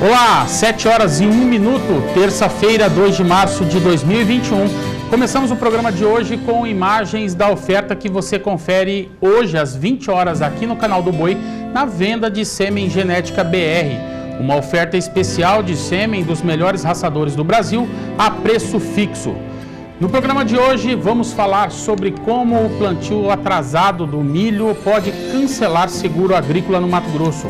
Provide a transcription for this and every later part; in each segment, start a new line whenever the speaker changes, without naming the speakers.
Olá, 7 horas e 1 minuto, terça-feira, 2 de março de 2021. Começamos o programa de hoje com imagens da oferta que você confere hoje às 20 horas aqui no canal do Boi, na venda de sêmen genética BR. Uma oferta especial de sêmen dos melhores raçadores do Brasil a preço fixo. No programa de hoje vamos falar sobre como o plantio atrasado do milho pode cancelar seguro agrícola no Mato Grosso.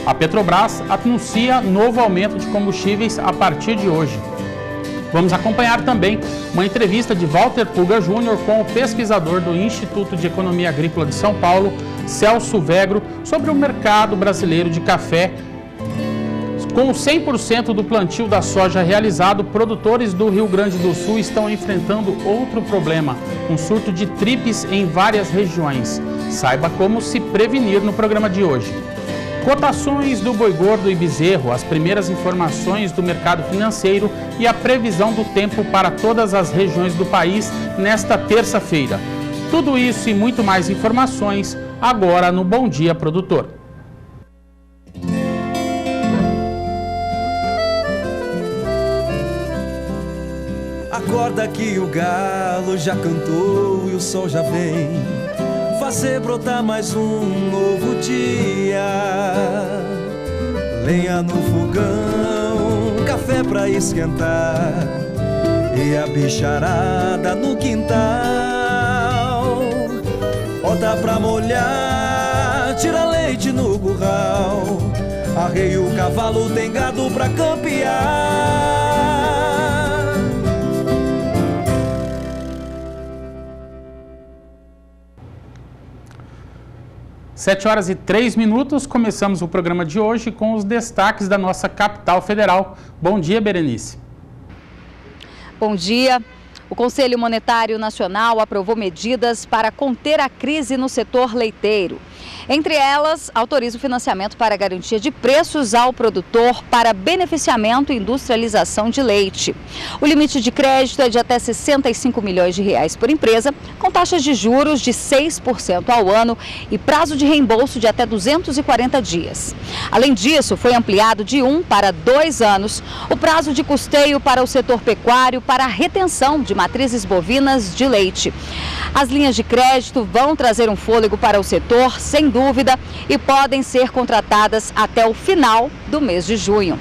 A Petrobras anuncia novo aumento de combustíveis a partir de hoje. Vamos acompanhar também uma entrevista de Walter Puga Júnior com o pesquisador do Instituto de Economia Agrícola de São Paulo, Celso Vegro, sobre o mercado brasileiro de café. Com 100% do plantio da soja realizado, produtores do Rio Grande do Sul estão enfrentando outro problema, um surto de tripes em várias regiões. Saiba como se prevenir no programa de hoje. Cotações do boi gordo e bezerro, as primeiras informações do mercado financeiro e a previsão do tempo para todas as regiões do país nesta terça-feira. Tudo isso e muito mais informações agora no Bom Dia Produtor.
Acorda que o galo já cantou e o sol já vem fazer brotar mais um novo dia. Lenha no fogão, café pra esquentar e a bicharada no quintal. Bota pra molhar, tira leite no curral, arreia o cavalo, tem gado pra campear.
7 horas e 3 minutos, começamos o programa de hoje com os destaques da nossa capital federal. Bom dia, Berenice.
Bom dia. O Conselho Monetário Nacional aprovou medidas para conter a crise no setor leiteiro. Entre elas, autoriza o financiamento para garantia de preços ao produtor para beneficiamento e industrialização de leite. O limite de crédito é de até 65 milhões de reais por empresa, com taxas de juros de 6% ao ano e prazo de reembolso de até 240 dias. Além disso, foi ampliado de 1 para 2 anos o prazo de custeio para o setor pecuário para a retenção de matrizes bovinas de leite. As linhas de crédito vão trazer um fôlego para o setor, sem dúvida, e podem ser contratadas até o final do mês de junho.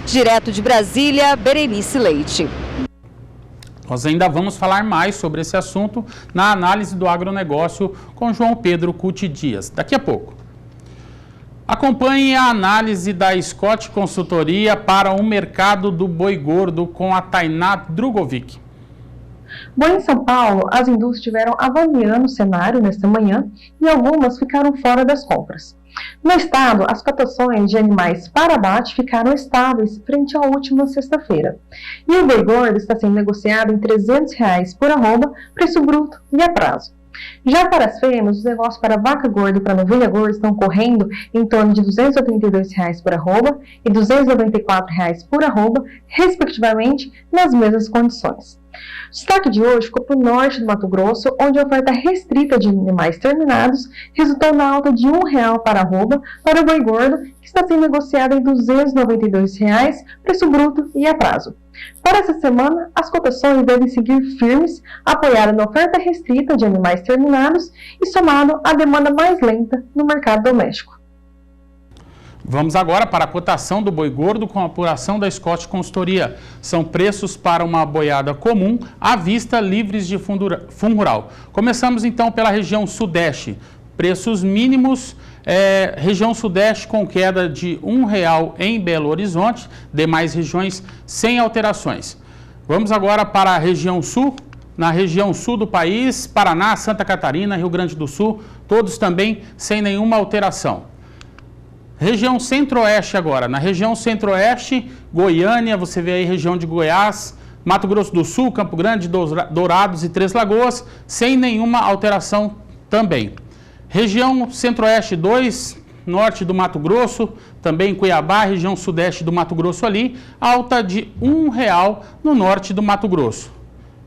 Direto de Brasília, Berenice Leite.
Nós ainda vamos falar mais sobre esse assunto na análise do agronegócio com João Pedro Cuti Dias, daqui a pouco. Acompanhe a análise da Scott Consultoria para o mercado do boi gordo com a Tainá Drugovic.
Bom, em São Paulo, as indústrias estiveram avaliando o cenário nesta manhã e algumas ficaram fora das compras. No estado, as cotações de animais para abate ficaram estáveis frente à última sexta-feira. E o boi gordo está sendo negociado em R$ 300 por arroba, preço bruto e a prazo. Já para as fêmeas, os negócios para vaca gorda e para novilha gorda estão correndo em torno de R$ 282 por arroba e R$ 294 por arroba, respectivamente, nas mesmas condições. O destaque de hoje ficou para o norte do Mato Grosso, onde a oferta restrita de animais terminados resultou na alta de R$ 1 para arroba para o boi gordo, que está sendo negociado em R$ 292, preço bruto e a prazo. Para essa semana, as cotações devem seguir firmes, apoiadas na oferta restrita de animais terminados e somado à demanda mais lenta no mercado doméstico.
Vamos agora para a cotação do boi gordo com a apuração da Scott Consultoria. São preços para uma boiada comum, à vista, livres de fundo rural. Começamos então pela região sudeste. Preços mínimos, região sudeste com queda de R$ 1 em Belo Horizonte, demais regiões sem alterações. Vamos agora para a região sul. Na região sul do país, Paraná, Santa Catarina, Rio Grande do Sul, todos também sem nenhuma alteração. Região centro-oeste agora. Na região centro-oeste, Goiânia, você vê aí região de Goiás, Mato Grosso do Sul, Campo Grande, Dourados e Três Lagoas, sem nenhuma alteração também. Região centro-oeste 2, norte do Mato Grosso, também Cuiabá, região sudeste do Mato Grosso ali, alta de R$ 1 no norte do Mato Grosso.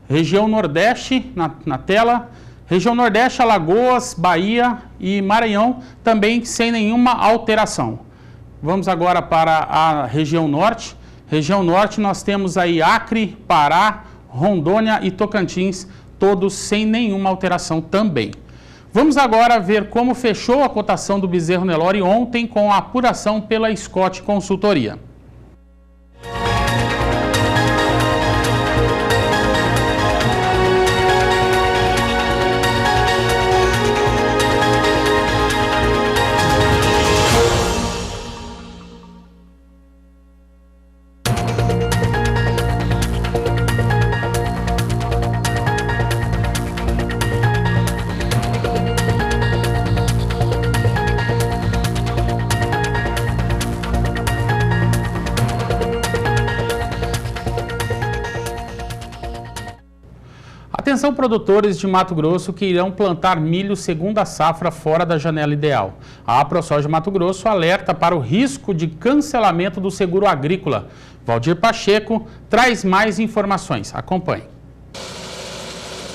Região nordeste, na tela, região nordeste, Alagoas, Bahia e Maranhão, também sem nenhuma alteração. Vamos agora para a região norte. Região norte nós temos aí Acre, Pará, Rondônia e Tocantins, todos sem nenhuma alteração também. Vamos agora ver como fechou a cotação do Bezerro Nelore ontem com a apuração pela Scott Consultoria. Atenção produtores de Mato Grosso que irão plantar milho segunda safra fora da janela ideal. A AproSoja Mato Grosso alerta para o risco de cancelamento do seguro agrícola. Valdir Pacheco traz mais informações. Acompanhe.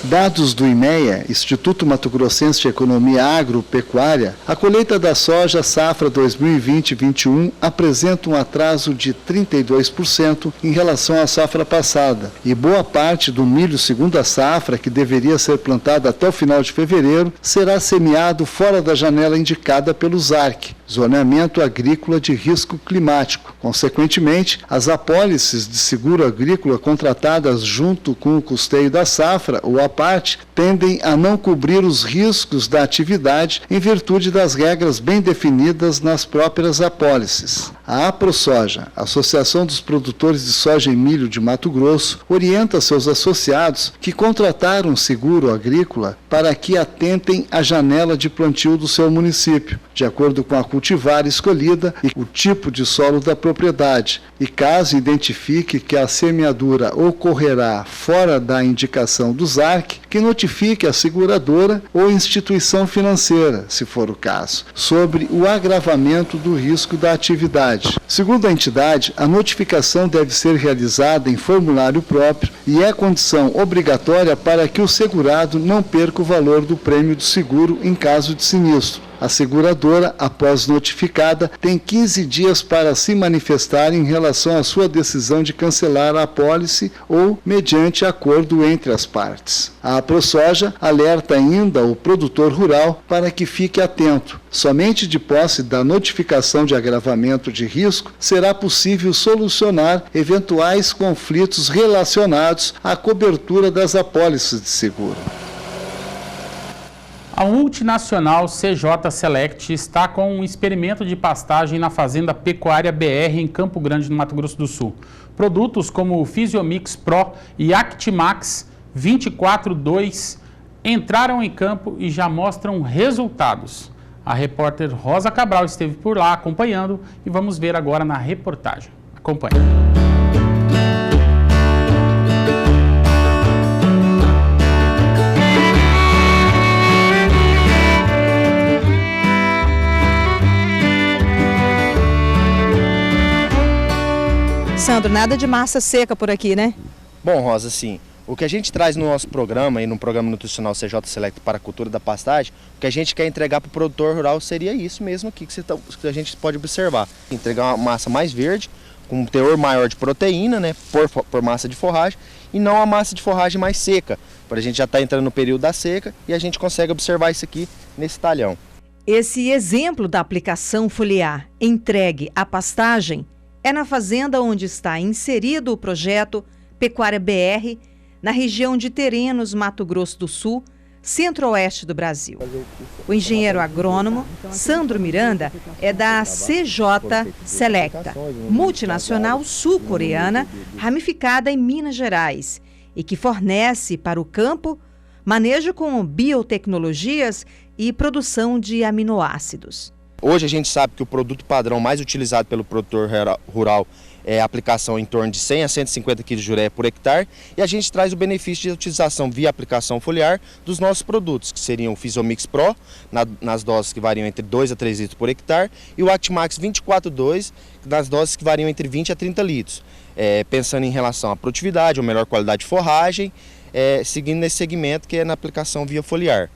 Dados do IMEA, Instituto Mato Grossense de Economia Agropecuária, a colheita da soja safra 2020-21 apresenta um atraso de 32% em relação à safra passada. E boa parte do milho segunda safra, que deveria ser plantado até o final de fevereiro, será semeado fora da janela indicada pelo ZARC, Zoneamento Agrícola de Risco Climático. Consequentemente, as apólices de seguro agrícola contratadas junto com o custeio da safra, ou a parte, tendem a não cobrir os riscos da atividade em virtude das regras bem definidas nas próprias apólices. A AproSoja, Associação dos Produtores de Soja e Milho de Mato Grosso, orienta seus associados que contrataram um seguro agrícola para que atentem à janela de plantio do seu município, de acordo com a cultivar escolhida e o tipo de solo da propriedade, e caso identifique que a semeadura ocorrerá fora da indicação do ZARC, que notifique a seguradora ou instituição financeira, se for o caso, sobre o agravamento do risco da atividade. Segundo a entidade, a notificação deve ser realizada em formulário próprio e é condição obrigatória para que o segurado não perca o valor do prêmio do seguro em caso de sinistro. A seguradora, após notificada, tem 15 dias para se manifestar em relação à sua decisão de cancelar a apólice ou mediante acordo entre as partes. A AproSoja alerta ainda o produtor rural para que fique atento. Somente de posse da notificação de agravamento de risco será possível solucionar eventuais conflitos relacionados à cobertura das apólices de seguro.
A multinacional CJ Select está com um experimento de pastagem na Fazenda Pecuária BR em Campo Grande, no Mato Grosso do Sul. Produtos como o Physiomix Pro e Actimax 24-2 entraram em campo e já mostram resultados. A repórter Rosa Cabral esteve por lá acompanhando e vamos ver agora na reportagem. Acompanhe.
Sandro, nada de massa seca por aqui, né?
Bom, Rosa, sim. O que a gente traz no nosso programa e no programa nutricional CJ Select para a cultura da pastagem, o que a gente quer entregar para o produtor rural seria isso mesmo aqui que a gente pode observar. Entregar uma massa mais verde, com um teor maior de proteína, né, por massa de forragem, e não a massa de forragem mais seca. Para a gente já estar entrando no período da seca e a gente consegue observar isso aqui nesse talhão.
Esse exemplo da aplicação foliar entregue à pastagem é na fazenda onde está inserido o projeto Pecuária BR, na região de Terenos, Mato Grosso do Sul, centro-oeste do Brasil. O engenheiro agrônomo Sandro Miranda é da CJ Selecta, multinacional sul-coreana ramificada em Minas Gerais e que fornece para o campo manejo com biotecnologias e produção de aminoácidos.
Hoje a gente sabe que o produto padrão mais utilizado pelo produtor rural é a aplicação em torno de 100 a 150 kg de ureia por hectare, e a gente traz o benefício de utilização via aplicação foliar dos nossos produtos, que seriam o Physiomix Pro, nas doses que variam entre 2 a 3 litros por hectare, e o Actimax 24-2, nas doses que variam entre 20 a 30 litros. Pensando em relação à produtividade, ou melhor qualidade de forragem, seguindo nesse segmento que é na aplicação via foliar.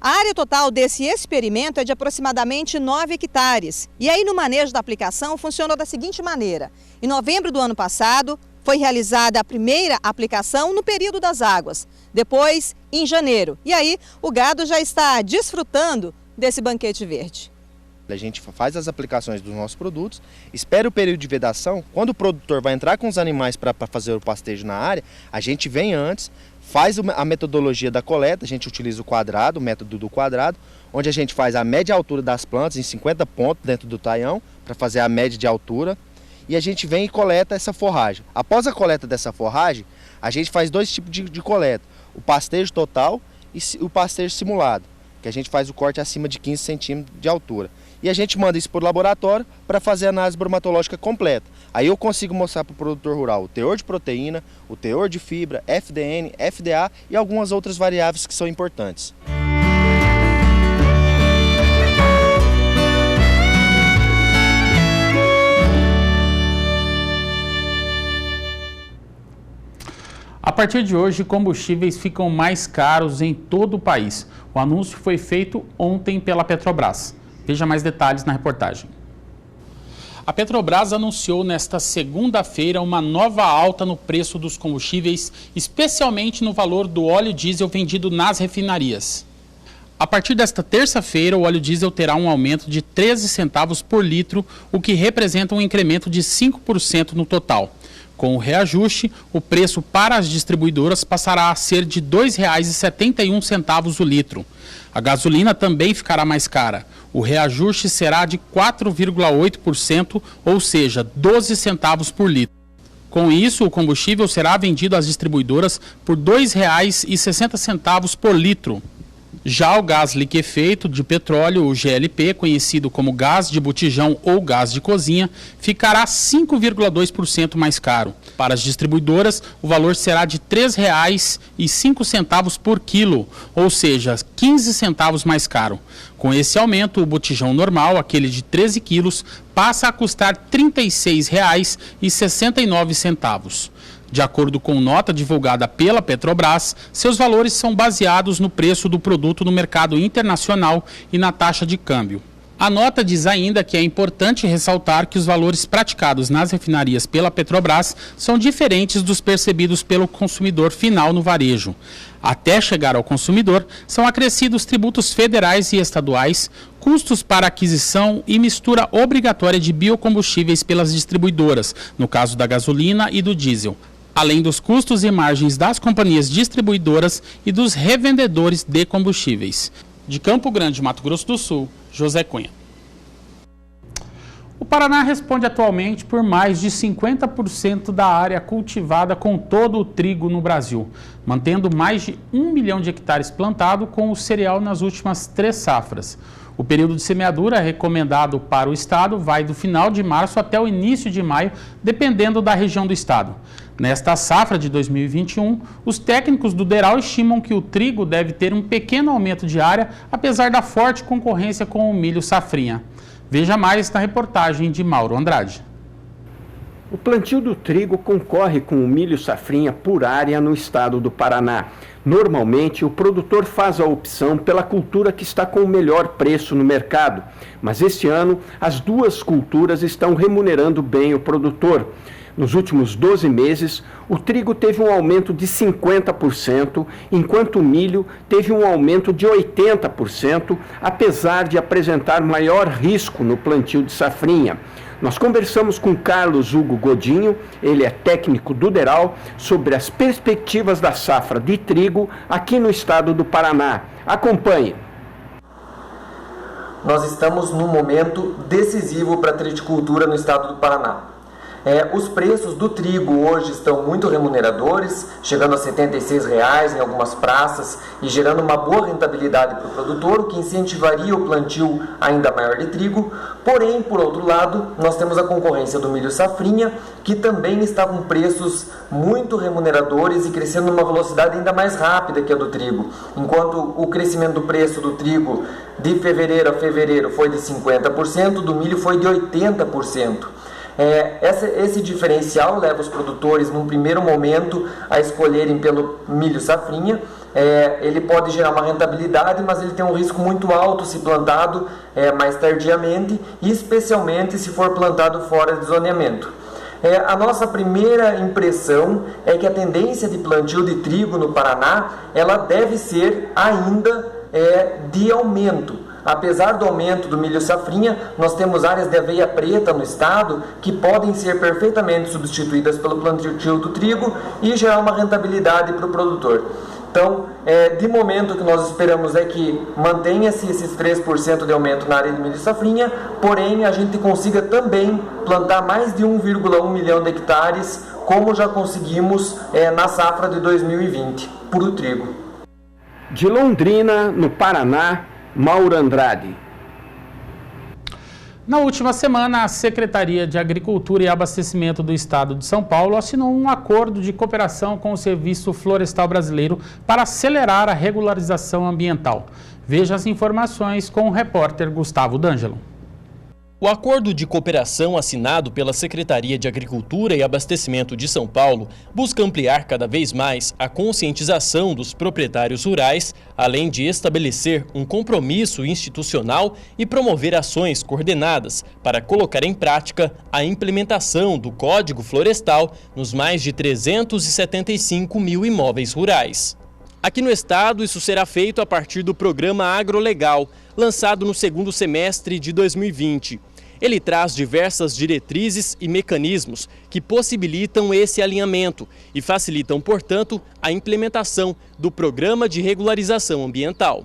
A área total desse experimento é de aproximadamente 9 hectares. E aí no manejo da aplicação funcionou da seguinte maneira. Em novembro do ano passado, foi realizada a primeira aplicação no período das águas. Depois, em janeiro. E aí o gado já está desfrutando desse banquete verde.
A gente faz as aplicações dos nossos produtos, espera o período de vedação. Quando o produtor vai entrar com os animais para fazer o pastejo na área, a gente vem antes, faz a metodologia da coleta, a gente utiliza o quadrado, o método do quadrado, onde a gente faz a média altura das plantas em 50 pontos dentro do taião, para fazer a média de altura, e a gente vem e coleta essa forragem. Após a coleta dessa forragem, a gente faz dois tipos de coleta, o pastejo total e o pastejo simulado, que a gente faz o corte acima de 15 centímetros de altura. E a gente manda isso para o laboratório para fazer a análise bromatológica completa. Aí eu consigo mostrar para o produtor rural o teor de proteína, o teor de fibra, FDN, FDA e algumas outras variáveis que são importantes.
A partir de hoje, combustíveis ficam mais caros em todo o país. O anúncio foi feito ontem pela Petrobras. Veja mais detalhes na reportagem. A Petrobras anunciou nesta segunda-feira uma nova alta no preço dos combustíveis, especialmente no valor do óleo diesel vendido nas refinarias. A partir desta terça-feira, o óleo diesel terá um aumento de 13 centavos por litro, o que representa um incremento de 5% no total. Com o reajuste, o preço para as distribuidoras passará a ser de R$ 2,71 o litro. A gasolina também ficará mais cara. O reajuste será de 4,8%, ou seja, 12 centavos por litro. Com isso, o combustível será vendido às distribuidoras por R$ 2,60 por litro. Já o gás liquefeito de petróleo, o GLP, conhecido como gás de botijão ou gás de cozinha, ficará 5,2% mais caro. Para as distribuidoras, o valor será de R$ 3,05 por quilo, ou seja, 15 centavos mais caro. Com esse aumento, o botijão normal, aquele de 13 quilos, passa a custar R$ 36,69. De acordo com nota divulgada pela Petrobras, seus valores são baseados no preço do produto no mercado internacional e na taxa de câmbio. A nota diz ainda que é importante ressaltar que os valores praticados nas refinarias pela Petrobras são diferentes dos percebidos pelo consumidor final no varejo. Até chegar ao consumidor, são acrescidos tributos federais e estaduais, custos para aquisição e mistura obrigatória de biocombustíveis pelas distribuidoras, no caso da gasolina e do diesel, além dos custos e margens das companhias distribuidoras e dos revendedores de combustíveis. De Campo Grande, Mato Grosso do Sul, José Cunha. O Paraná responde atualmente por mais de 50% da área cultivada com todo o trigo no Brasil, mantendo mais de 1 milhão de hectares plantado com o cereal nas últimas 3 safras. O período de semeadura recomendado para o estado vai do final de março até o início de maio, dependendo da região do estado. Nesta safra de 2021, os técnicos do DERAL estimam que o trigo deve ter um pequeno aumento de área, apesar da forte concorrência com o milho safrinha. Veja mais na reportagem de Mauro Andrade.
O plantio do trigo concorre com o milho safrinha por área no estado do Paraná. Normalmente, o produtor faz a opção pela cultura que está com o melhor preço no mercado, mas este ano as duas culturas estão remunerando bem o produtor. Nos últimos 12 meses, o trigo teve um aumento de 50%, enquanto o milho teve um aumento de 80%, apesar de apresentar maior risco no plantio de safrinha. Nós conversamos com Carlos Hugo Godinho, ele é técnico do DERAL, sobre as perspectivas da safra de trigo aqui no estado do Paraná. Acompanhe.
Nós estamos num momento decisivo para a triticultura no estado do Paraná. Os preços do trigo hoje estão muito remuneradores, chegando a R$ 76,00 em algumas praças e gerando uma boa rentabilidade para o produtor, o que incentivaria o plantio ainda maior de trigo. Porém, por outro lado, nós temos a concorrência do milho safrinha, que também está com preços muito remuneradores e crescendo numa velocidade ainda mais rápida que a do trigo. Enquanto o crescimento do preço do trigo de fevereiro a fevereiro foi de 50%, do milho foi de 80%. Esse diferencial leva os produtores, num primeiro momento, a escolherem pelo milho safrinha, ele pode gerar uma rentabilidade, mas ele tem um risco muito alto se plantado mais tardiamente, e especialmente se for plantado fora de zoneamento. A nossa primeira impressão é que a tendência de plantio de trigo no Paraná, ela deve ser ainda de aumento. Apesar do aumento do milho safrinha, nós temos áreas de aveia preta no estado que podem ser perfeitamente substituídas pelo plantio do trigo e gerar uma rentabilidade para o produtor. Então, de momento, o que nós esperamos é que mantenha-se esses 3% de aumento na área de milho safrinha, porém a gente consiga também plantar mais de 1,1 milhão de hectares, como já conseguimos na safra de 2020, para o trigo.
De Londrina, no Paraná, Mauro Andrade.
Na última semana, a Secretaria de Agricultura e Abastecimento do Estado de São Paulo assinou um acordo de cooperação com o Serviço Florestal Brasileiro para acelerar a regularização ambiental. Veja as informações com o repórter Gustavo D'Angelo.
O acordo de cooperação assinado pela Secretaria de Agricultura e Abastecimento de São Paulo busca ampliar cada vez mais a conscientização dos proprietários rurais, além de estabelecer um compromisso institucional e promover ações coordenadas para colocar em prática a implementação do Código Florestal nos mais de 375 mil imóveis rurais. Aqui no estado, isso será feito a partir do programa Agrolegal, lançado no segundo semestre de 2020. Ele traz diversas diretrizes e mecanismos que possibilitam esse alinhamento e facilitam, portanto, a implementação do Programa de Regularização Ambiental.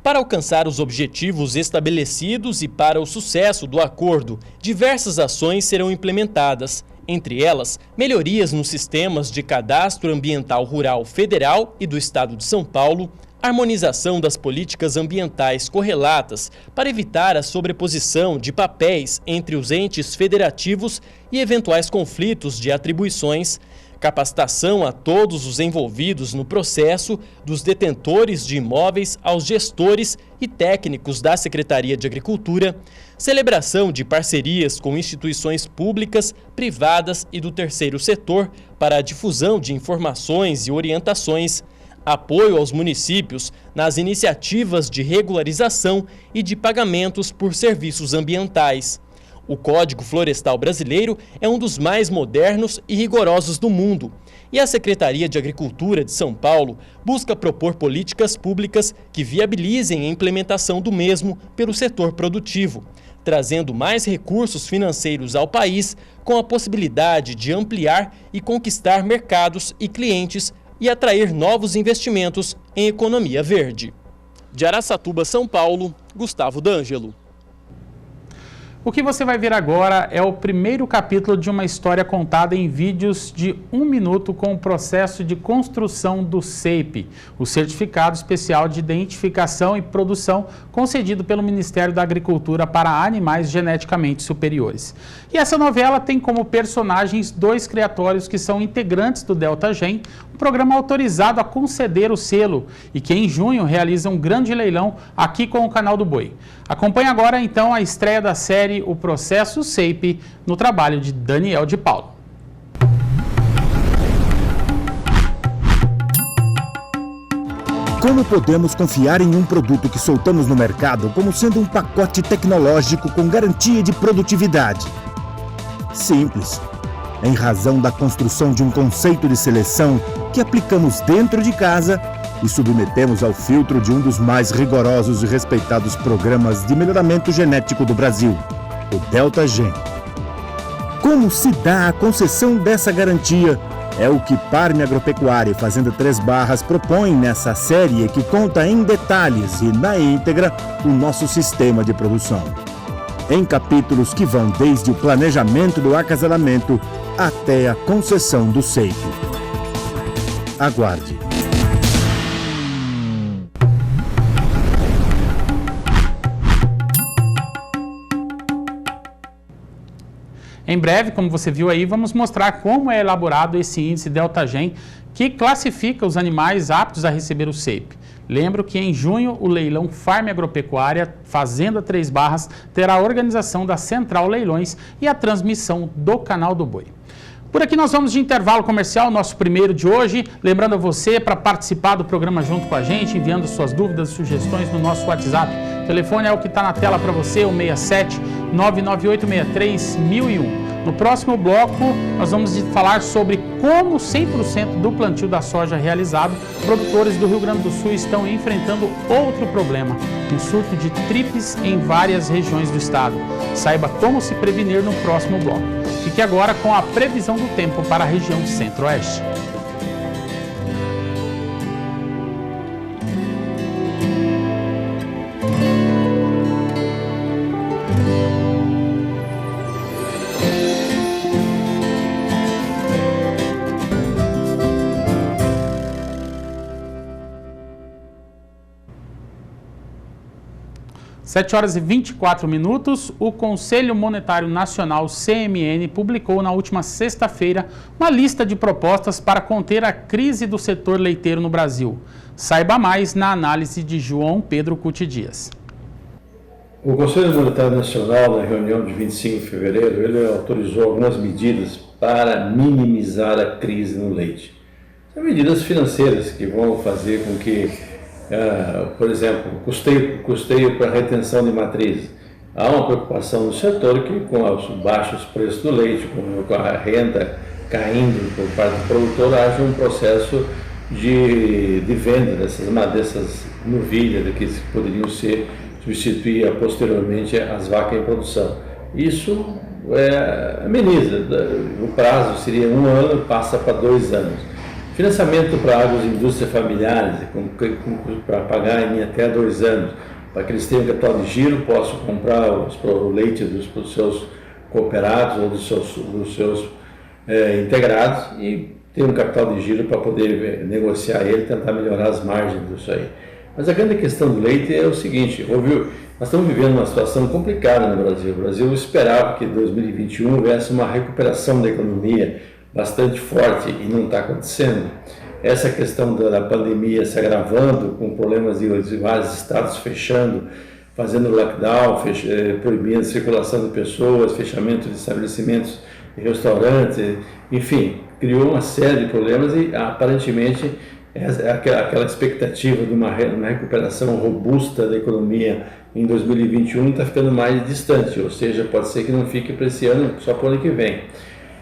Para alcançar os objetivos estabelecidos e para o sucesso do acordo, diversas ações serão implementadas. Entre elas, melhorias nos sistemas de cadastro ambiental rural federal e do Estado de São Paulo, harmonização das políticas ambientais correlatas para evitar a sobreposição de papéis entre os entes federativos e eventuais conflitos de atribuições, capacitação a todos os envolvidos no processo, dos detentores de imóveis aos gestores e técnicos da Secretaria de Agricultura, celebração de parcerias com instituições públicas, privadas e do terceiro setor para a difusão de informações e orientações, apoio aos municípios nas iniciativas de regularização e de pagamentos por serviços ambientais. O Código Florestal Brasileiro é um dos mais modernos e rigorosos do mundo, e a Secretaria de Agricultura de São Paulo busca propor políticas públicas que viabilizem a implementação do mesmo pelo setor produtivo, trazendo mais recursos financeiros ao país, com a possibilidade de ampliar e conquistar mercados e clientes e atrair novos investimentos em economia verde. De Araçatuba, São Paulo, Gustavo D'Angelo.
O que você vai ver agora é o primeiro capítulo de uma história contada em vídeos de 1 minuto com o processo de construção do CEIP, o Certificado Especial de Identificação e Produção concedido pelo Ministério da Agricultura para animais geneticamente superiores. E essa novela tem como personagens 2 criatórios que são integrantes do Delta Gen, um programa autorizado a conceder o selo e que em junho realiza um grande leilão aqui com o Canal do Boi. Acompanhe agora então a estreia da série O Processo CEIP no trabalho de Daniel de Paulo.
Como podemos confiar em um produto que soltamos no mercado como sendo um pacote tecnológico com garantia de produtividade? Simples. Em razão da construção de um conceito de seleção que aplicamos dentro de casa e submetemos ao filtro de um dos mais rigorosos e respeitados programas de melhoramento genético do Brasil, o Delta Gen. Como se dá a concessão dessa garantia é o que Parme Agropecuária e Fazenda Três Barras propõe nessa série que conta em detalhes e na íntegra o nosso sistema de produção. Em capítulos que vão desde o planejamento do acasalamento até a concessão do CEIP. Aguarde.
Em breve, como você viu aí, vamos mostrar como é elaborado esse índice Delta Gen que classifica os animais aptos a receber o CEIP. Lembro que em junho o leilão Farm Agropecuária Fazenda Três Barras terá a organização da Central Leilões e a transmissão do Canal do Boi. Por aqui nós vamos de intervalo comercial, nosso primeiro de hoje. Lembrando a você para participar do programa junto com a gente, enviando suas dúvidas e sugestões no nosso WhatsApp. O telefone é o que está na tela para você, o 67 99863 1001. No próximo bloco, nós vamos falar sobre como 100% do plantio da soja realizado, produtores do Rio Grande do Sul estão enfrentando outro problema, um surto de tripes em várias regiões do estado. Saiba como se prevenir no próximo bloco. Fique agora com a previsão do tempo para a região centro-oeste. Sete horas e 24 minutos, o Conselho Monetário Nacional, CMN, publicou na última sexta-feira uma lista de propostas para conter a crise do setor leiteiro no Brasil. Saiba mais na análise de João Pedro Cuti Dias.
O Conselho Monetário Nacional, na reunião de 25 de fevereiro, ele autorizou algumas medidas para minimizar a crise no leite. São medidas financeiras que vão fazer com que, por exemplo, custeio para retenção de matrizes. Há uma preocupação no setor que, com os baixos preços do leite, com a renda caindo por parte do produtor, haja um processo de venda dessas novilhas que poderiam substituir posteriormente as vacas em produção. Isso ameniza. O prazo seria 1 ano, passa para 2 anos. Financiamento para agroindústrias familiares, para pagar em até 2 anos, para que eles tenham capital de giro, possam comprar o leite dos seus cooperados ou dos seus integrados e ter um capital de giro para poder negociar ele, tentar melhorar as margens disso aí. Mas a grande questão do leite é o seguinte, nós estamos vivendo uma situação complicada no Brasil. O Brasil esperava que em 2021 houvesse uma recuperação da economia bastante forte e não está acontecendo. Essa questão da pandemia se agravando, com problemas de vários estados fechando, fazendo lockdown, proibindo a circulação de pessoas, fechamento de estabelecimentos e restaurantes, enfim, criou uma série de problemas e aparentemente aquela expectativa de uma recuperação robusta da economia em 2021 está ficando mais distante, ou seja, pode ser que não fique para esse ano, só para o ano que vem.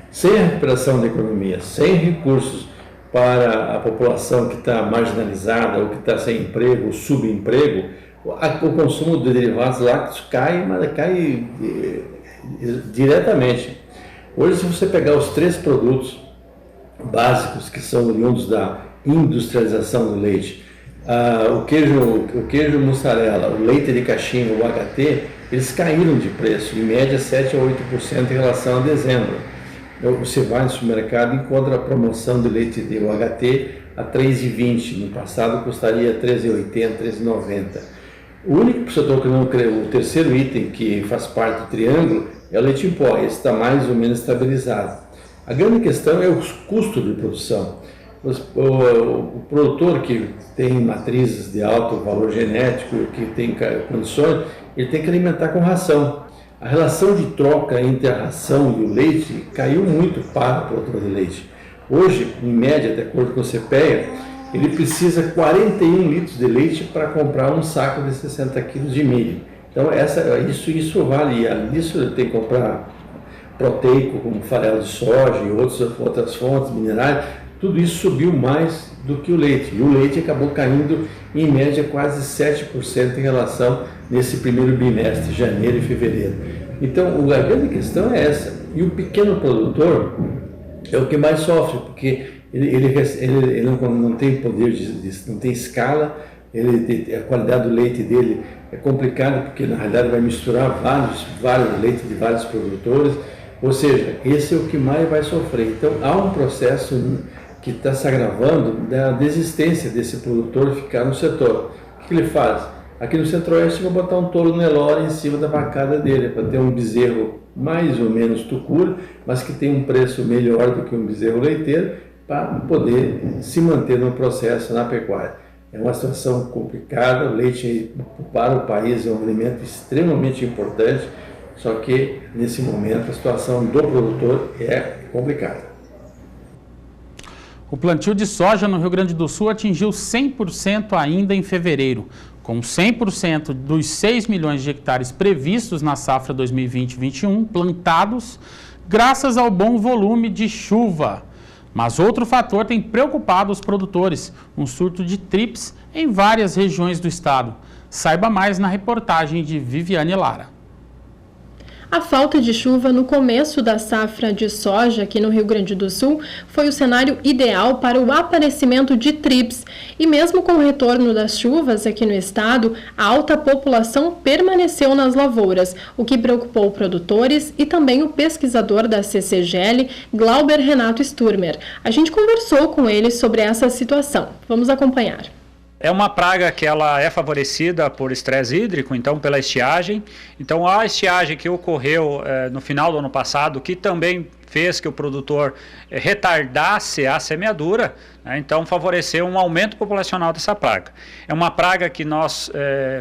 Sem a recuperação da economia, sem recursos para a população que está marginalizada ou que está sem emprego ou subemprego, o consumo de derivados lácteos cai diretamente. Hoje, se você pegar os 3 produtos básicos que são oriundos da industrialização do leite, o queijo mussarela, o leite de caixinha, o HT, eles caíram de preço, em média 7 a 8% em relação a dezembro. Você vai no supermercado e encontra a promoção do leite de UHT a R$ 3,20. No passado custaria R$ 13,80, R$ 13,90. O único setor que não criou, o terceiro item que faz parte do triângulo, é o leite em pó. Esse está mais ou menos estabilizado. A grande questão é os custos de produção. O produtor que tem matrizes de alto valor genético, que tem condições, ele tem que alimentar com ração. A relação de troca entre a ração e o leite caiu muito para o produtor de leite. Hoje, em média, de acordo com o CPEA, ele precisa 41 litros de leite para comprar um saco de 60 quilos de milho. Então, isso vale. Além disso, ele tem que comprar proteico, como farelo de soja e outras fontes minerais. Tudo isso subiu mais do que o leite. E o leite acabou caindo, em média, quase 7% em relação nesse primeiro bimestre, janeiro e fevereiro. Então, a grande questão é essa. E o pequeno produtor é o que mais sofre, porque ele não tem poder, não tem escala, a qualidade do leite dele é complicada, porque na realidade vai misturar vários leites de vários produtores, ou seja, esse é o que mais vai sofrer. Então, há um processo que está se agravando da desistência desse produtor ficar no setor. O que ele faz? Aqui no Centro-Oeste, vai botar um touro Nelore em cima da vacada dele, para ter um bezerro mais ou menos tucuro, mas que tem um preço melhor do que um bezerro leiteiro, para poder se manter no processo na pecuária. É uma situação complicada, o leite para o país é um alimento extremamente importante, só que nesse momento a situação do produtor é complicada.
O plantio de soja no Rio Grande do Sul atingiu 100% ainda em fevereiro, com 100% dos 6 milhões de hectares previstos na safra 2020-21 plantados, graças ao bom volume de chuva. Mas outro fator tem preocupado os produtores, um surto de trips em várias regiões do estado. Saiba mais na reportagem de Viviane Lara.
A falta de chuva no começo da safra de soja aqui no Rio Grande do Sul foi o cenário ideal para o aparecimento de trips. E mesmo com o retorno das chuvas aqui no estado, a alta população permaneceu nas lavouras, o que preocupou produtores e também o pesquisador da CCGL, Glauber Renato Sturmer. A gente conversou com ele sobre essa situação. Vamos acompanhar.
É uma praga que ela é favorecida por estresse hídrico, então pela estiagem. Então a estiagem que ocorreu no final do ano passado, que também fez que o produtor retardasse a semeadura, né, então favoreceu um aumento populacional dessa praga. É uma praga que nós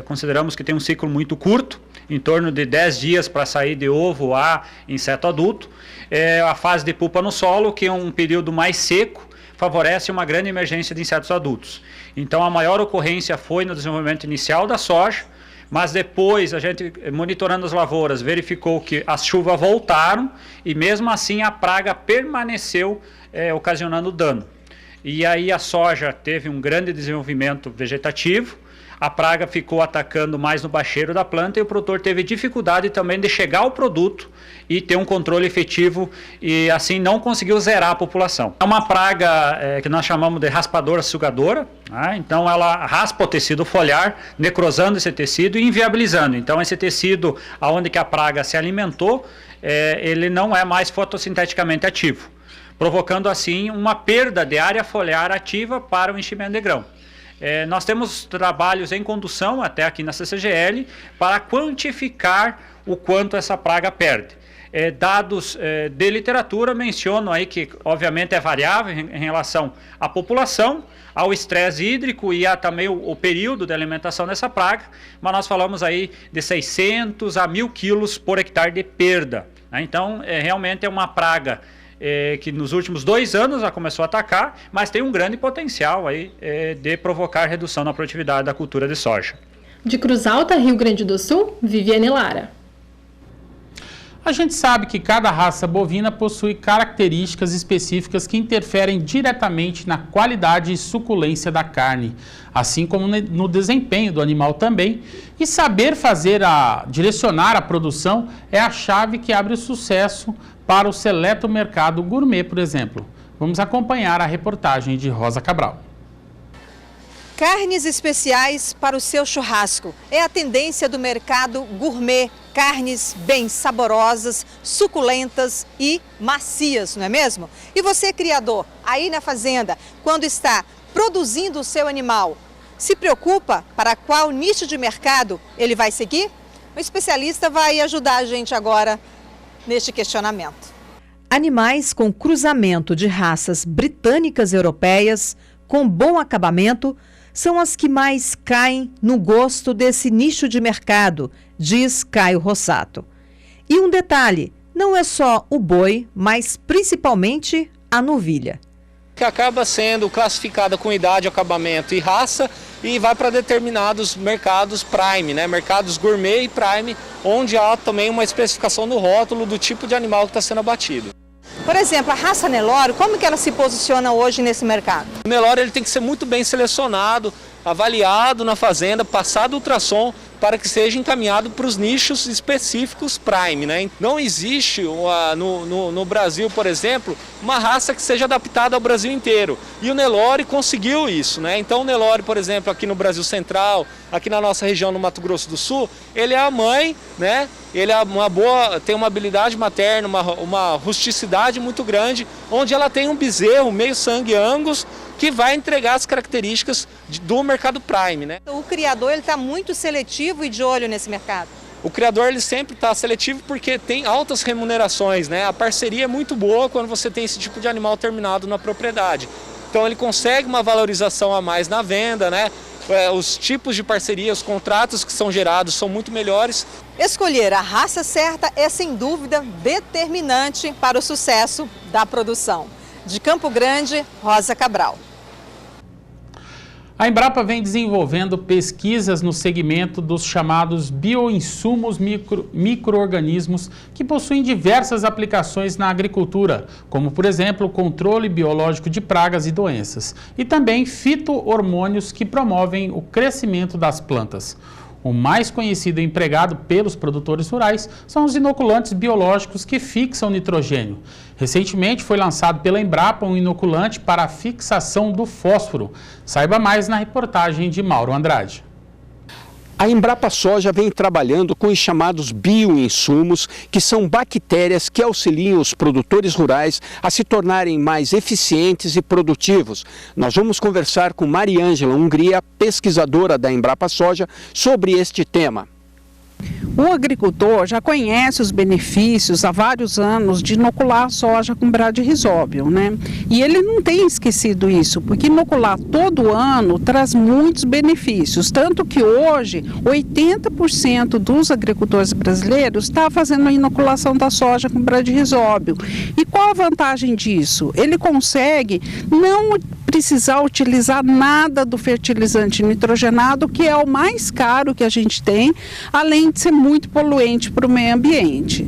consideramos que tem um ciclo muito curto, em torno de 10 dias para sair de ovo a inseto adulto. A fase de pupa no solo, que é um período mais seco, favorece uma grande emergência de insetos adultos. Então a maior ocorrência foi no desenvolvimento inicial da soja, mas depois a gente, monitorando as lavouras, verificou que as chuvas voltaram e mesmo assim a praga permaneceu ocasionando dano. E aí a soja teve um grande desenvolvimento vegetativo, a praga ficou atacando mais no bacheiro da planta e o produtor teve dificuldade também de chegar ao produto e ter um controle efetivo e assim não conseguiu zerar a população. É uma praga que nós chamamos de raspadora sugadora, né? Então ela raspa o tecido foliar, necrosando esse tecido e inviabilizando. Então esse tecido onde que a praga se alimentou, ele não é mais fotossinteticamente ativo, provocando assim uma perda de área foliar ativa para o enchimento de grão. Nós temos trabalhos em condução até aqui na CCGL para quantificar o quanto essa praga perde. Dados de literatura mencionam aí que obviamente é variável em relação à população, ao estresse hídrico e também o período de alimentação dessa praga, mas nós falamos aí de 600 a 1.000 quilos por hectare de perda, né? Então realmente é uma praga que nos últimos 2 anos já começou a atacar, mas tem um grande potencial aí, de provocar redução na produtividade da cultura de soja.
De Cruz Alta, Rio Grande do Sul, Viviane Lara.
A gente sabe que cada raça bovina possui características específicas que interferem diretamente na qualidade e suculência da carne, assim como no desempenho do animal também. E saber direcionar a produção é a chave que abre o sucesso para o seleto mercado gourmet, por exemplo. Vamos acompanhar a reportagem de Rosa Cabral.
Carnes especiais para o seu churrasco. É a tendência do mercado gourmet. Carnes bem saborosas, suculentas e macias, não é mesmo? E você, criador, aí na fazenda, quando está produzindo o seu animal, se preocupa para qual nicho de mercado ele vai seguir? O especialista vai ajudar a gente agora neste questionamento. Animais com cruzamento de raças britânicas e europeias, com bom acabamento, são as que mais caem no gosto desse nicho de mercado, diz Caio Rossato. E um detalhe, não é só o boi, mas principalmente a novilha.
Que acaba sendo classificada com idade, acabamento e raça e vai para determinados mercados prime, né? Mercados gourmet e prime, onde há também uma especificação no rótulo do tipo de animal que está sendo abatido.
Por exemplo, a raça Nelore, como que ela se posiciona hoje nesse mercado?
O Nelore ele tem que ser muito bem selecionado, avaliado na fazenda, passado ultrassom, para que seja encaminhado para os nichos específicos prime, né? Não existe no Brasil, por exemplo, uma raça que seja adaptada ao Brasil inteiro. E o Nelore conseguiu isso, né? Então o Nelore, por exemplo, aqui no Brasil Central, aqui na nossa região no Mato Grosso do Sul, ele é a mãe, né? Ele é tem uma habilidade materna, uma rusticidade muito grande, onde ela tem um bezerro meio sangue Angus, que vai entregar as características do mercado prime, né?
O criador está muito seletivo e de olho nesse mercado.
O criador ele sempre está seletivo porque tem altas remunerações, né? A parceria é muito boa quando você tem esse tipo de animal terminado na propriedade. Então ele consegue uma valorização a mais na venda, né? Os tipos de parceria, os contratos que são gerados são muito melhores.
Escolher a raça certa é sem dúvida determinante para o sucesso da produção.
De Campo Grande, Rosa Cabral.
A Embrapa vem desenvolvendo pesquisas no segmento dos chamados bioinsumos micro-organismos que possuem diversas aplicações na agricultura, como, por exemplo, o controle biológico de pragas e doenças, e também fito-hormônios que promovem o crescimento das plantas. O mais conhecido e empregado pelos produtores rurais são os inoculantes biológicos que fixam nitrogênio. Recentemente foi lançado pela Embrapa um inoculante para a fixação do fósforo. Saiba mais na reportagem de Mauro Andrade.
A Embrapa Soja vem trabalhando com os chamados bioinsumos, que são bactérias que auxiliam os produtores rurais a se tornarem mais eficientes e produtivos. Nós vamos conversar com Mariângela Hungria, pesquisadora da Embrapa Soja, sobre este tema.
O agricultor já conhece os benefícios há vários anos de inocular a soja com bradyrhizóbio, né? E ele não tem esquecido isso, porque inocular todo ano traz muitos benefícios, tanto que hoje 80% dos agricultores brasileiros está fazendo a inoculação da soja com bradyrhizóbio. E qual a vantagem disso? Ele consegue não precisar utilizar nada do fertilizante nitrogenado, que é o mais caro que a gente tem, além de ser muito poluente para o meio ambiente.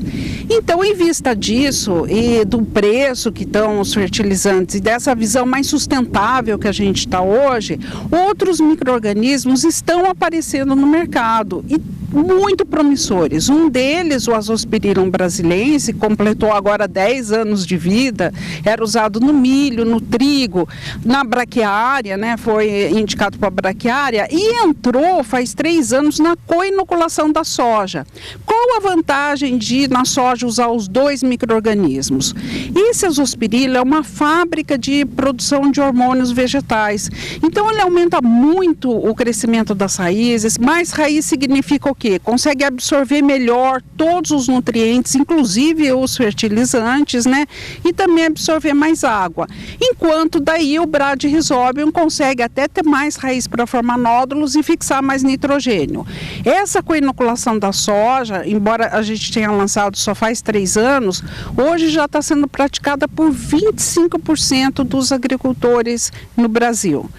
Então, em vista disso e do preço que estão os fertilizantes e dessa visão mais sustentável que a gente está hoje, outros micro-organismos estão aparecendo no mercado e muito promissores. Um deles, o Azospirillum brasilense, completou agora 10 anos de vida, era usado no milho, no trigo, na braquiária, né, foi indicado para a braquiária e entrou faz 3 anos na co-inoculação da soja. Qual a vantagem de na soja usar os 2 micro-organismos? Esse Azospirillum é uma fábrica de produção de hormônios vegetais, então ele aumenta muito o crescimento das raízes. Mais raiz significa o quê? Consegue absorver melhor todos os nutrientes, inclusive os fertilizantes, né? E também absorver mais água. Enquanto daí o bradyrhizóbio consegue até ter mais raiz para formar nódulos e fixar mais nitrogênio. Essa co-inoculação da soja, embora a gente tenha lançado só faz 3 anos, hoje já está sendo praticada por 25% dos agricultores no Brasil.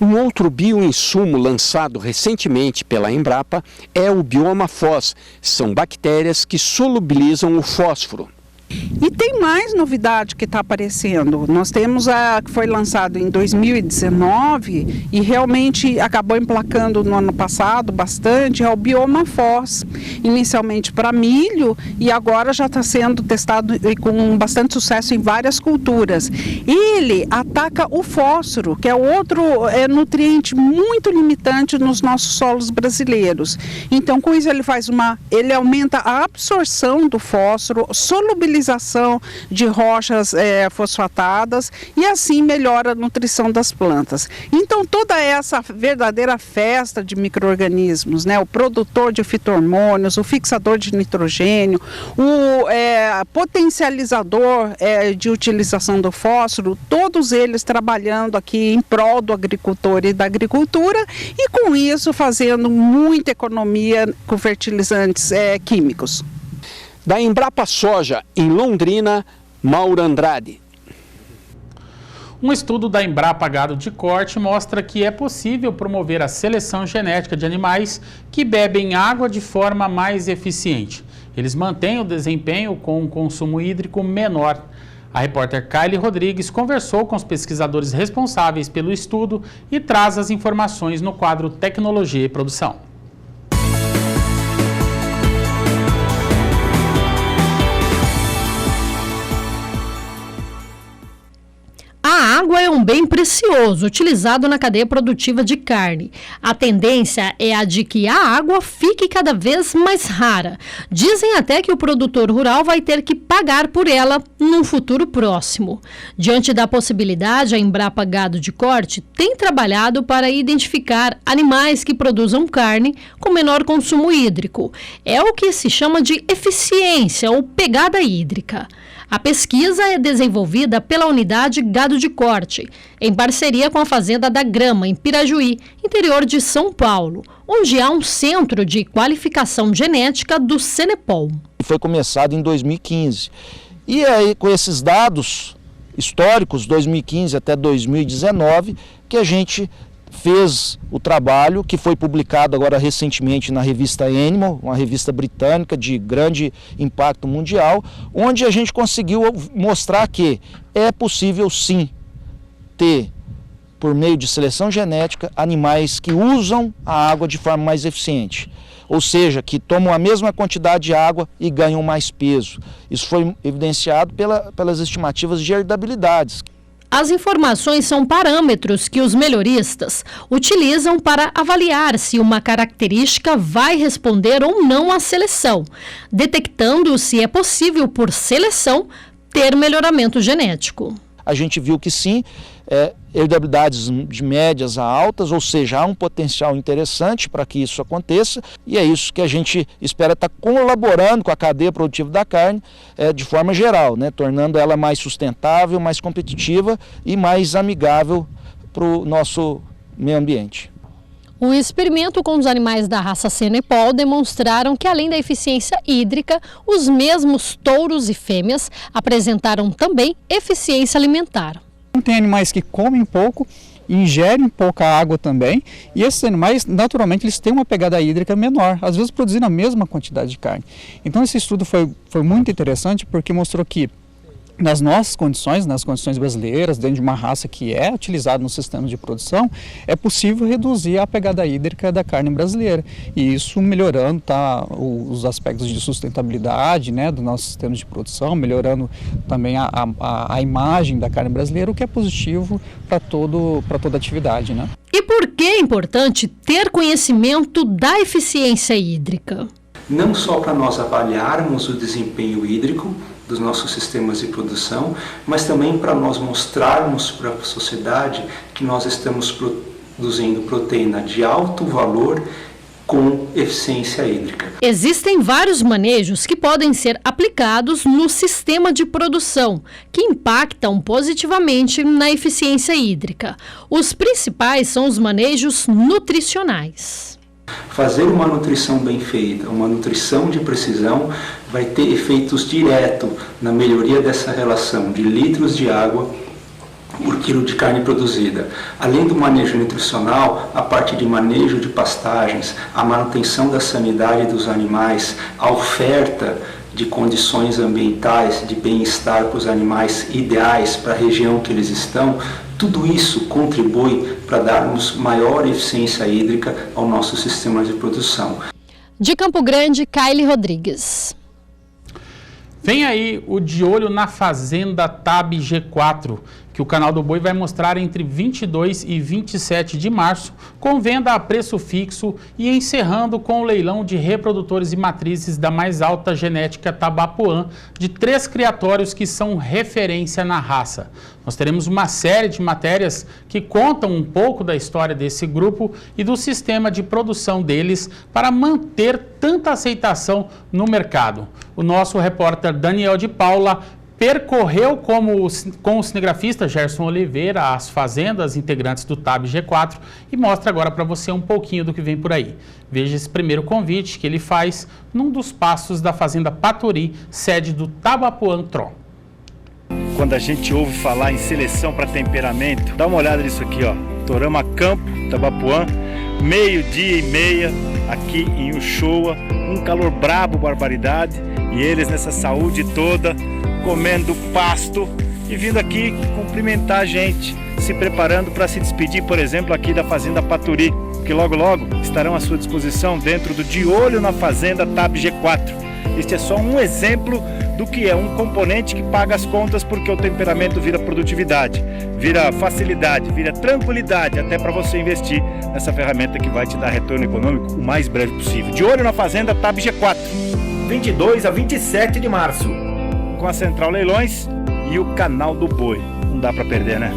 Um outro bioinsumo lançado recentemente pela Embrapa é o Biomafós. São bactérias que solubilizam o fósforo.
E tem mais novidade que está aparecendo. Nós temos a que foi lançado em 2019 e realmente acabou emplacando no ano passado bastante, é o Biomafós, inicialmente para milho e agora já está sendo testado com bastante sucesso em várias culturas. Ele ataca o fósforo, que é outro nutriente muito limitante nos nossos solos brasileiros. Então, com isso ele aumenta a absorção do fósforo, solubilização de rochas fosfatadas e assim melhora a nutrição das plantas. Então toda essa verdadeira festa de micro-organismos, né, o produtor de fito-hormônios, o fixador de nitrogênio, o potencializador de utilização do fósforo, todos eles trabalhando aqui em prol do agricultor e da agricultura e com isso fazendo muita economia com fertilizantes químicos.
Da Embrapa Soja, em Londrina, Mauro Andrade.
Um estudo da Embrapa Gado de Corte mostra que é possível promover a seleção genética de animais que bebem água de forma mais eficiente. Eles mantêm o desempenho com um consumo hídrico menor. A repórter Kylie Rodrigues conversou com os pesquisadores responsáveis pelo estudo e traz as informações no quadro Tecnologia e Produção.
A água é um bem precioso, utilizado na cadeia produtiva de carne. A tendência é a de que a água fique cada vez mais rara. Dizem até que o produtor rural vai ter que pagar por ela num futuro próximo. Diante da possibilidade, a Embrapa Gado de Corte tem trabalhado para identificar animais que produzam carne com menor consumo hídrico. É o que se chama de eficiência ou pegada hídrica. A pesquisa é desenvolvida pela unidade Gado de Corte, em parceria com a Fazenda da Grama, em Pirajuí, interior de São Paulo, onde há um centro de qualificação genética do Cenepol.
Foi começado em 2015. E aí, com esses dados, históricos, 2015 até 2019, que a gente fez o trabalho que foi publicado agora recentemente na revista Animal, uma revista britânica de grande impacto mundial, onde a gente conseguiu mostrar que é possível sim ter, por meio de seleção genética, animais que usam a água de forma mais eficiente. Ou seja, que tomam a mesma quantidade de água e ganham mais peso. Isso foi evidenciado pelas estimativas de herdabilidades.
As informações são parâmetros que os melhoristas utilizam para avaliar se uma característica vai responder ou não à seleção, detectando se é possível, por seleção, ter melhoramento genético.
A gente viu que sim, herdabilidades de médias a altas, ou seja, há um potencial interessante para que isso aconteça, e é isso que a gente espera estar colaborando com a cadeia produtiva da carne de forma geral, né, tornando ela mais sustentável, mais competitiva e mais amigável para o nosso meio ambiente.
O experimento com os animais da raça Senepol demonstraram que, além da eficiência hídrica, os mesmos touros e fêmeas apresentaram também eficiência alimentar.
Tem animais que comem pouco, ingerem pouca água também, e esses animais, naturalmente, eles têm uma pegada hídrica menor, às vezes produzindo a mesma quantidade de carne. Então esse estudo foi muito interessante porque mostrou que nas nossas condições, nas condições brasileiras, dentro de uma raça que é utilizada no sistema de produção, é possível reduzir a pegada hídrica da carne brasileira. E isso melhorando os aspectos de sustentabilidade, né, do nosso sistema de produção, melhorando também a imagem da carne brasileira, o que é positivo para toda a atividade, né?
E por que é importante ter conhecimento da eficiência hídrica?
Não só para nós avaliarmos o desempenho hídrico dos nossos sistemas de produção, mas também para nós mostrarmos para a sociedade que nós estamos produzindo proteína de alto valor com eficiência hídrica.
Existem vários manejos que podem ser aplicados no sistema de produção, que impactam positivamente na eficiência hídrica. Os principais são os manejos nutricionais.
Fazer uma nutrição bem feita, uma nutrição de precisão, vai ter efeitos diretos na melhoria dessa relação de litros de água por quilo de carne produzida. Além do manejo nutricional, a parte de manejo de pastagens, a manutenção da sanidade dos animais, a oferta de condições ambientais, de bem-estar para os animais ideais para a região que eles estão, tudo isso contribui para darmos maior eficiência hídrica ao nosso sistema de produção.
De Campo Grande, Kaile Rodrigues.
Vem aí o De Olho na Fazenda TAB G4, que o Canal do Boi vai mostrar entre 22 e 27 de março, com venda a preço fixo e encerrando com o leilão de reprodutores e matrizes da mais alta genética Tabapuã, de 3 criatórios que são referência na raça. Nós teremos uma série de matérias que contam um pouco da história desse grupo e do sistema de produção deles para manter tanta aceitação no mercado. O nosso repórter Daniel de Paula percorreu com o cinegrafista Gerson Oliveira as fazendas integrantes do TAB G4 e mostra agora para você um pouquinho do que vem por aí. Veja esse primeiro convite que ele faz num dos pastos da fazenda Paturi, sede do Tabapuã Tron.
Quando a gente ouve falar em seleção para temperamento, dá uma olhada nisso aqui, ó. Torama Campo, Tabapuã, 12:30 aqui em Uchoa, um calor brabo, barbaridade, e eles nessa saúde toda, comendo pasto e vindo aqui cumprimentar a gente, se preparando para se despedir, por exemplo, aqui da Fazenda Paturi, que logo estarão à sua disposição dentro do De Olho na Fazenda TAB G4. Este é só um exemplo do que é um componente que paga as contas, porque o temperamento vira produtividade, vira facilidade, vira tranquilidade, até para você investir nessa ferramenta que vai te dar retorno econômico o mais breve possível. De Olho na Fazenda TAB G4, 22 a 27 de março, com a Central Leilões e o Canal do Boi. Não dá para perder, né?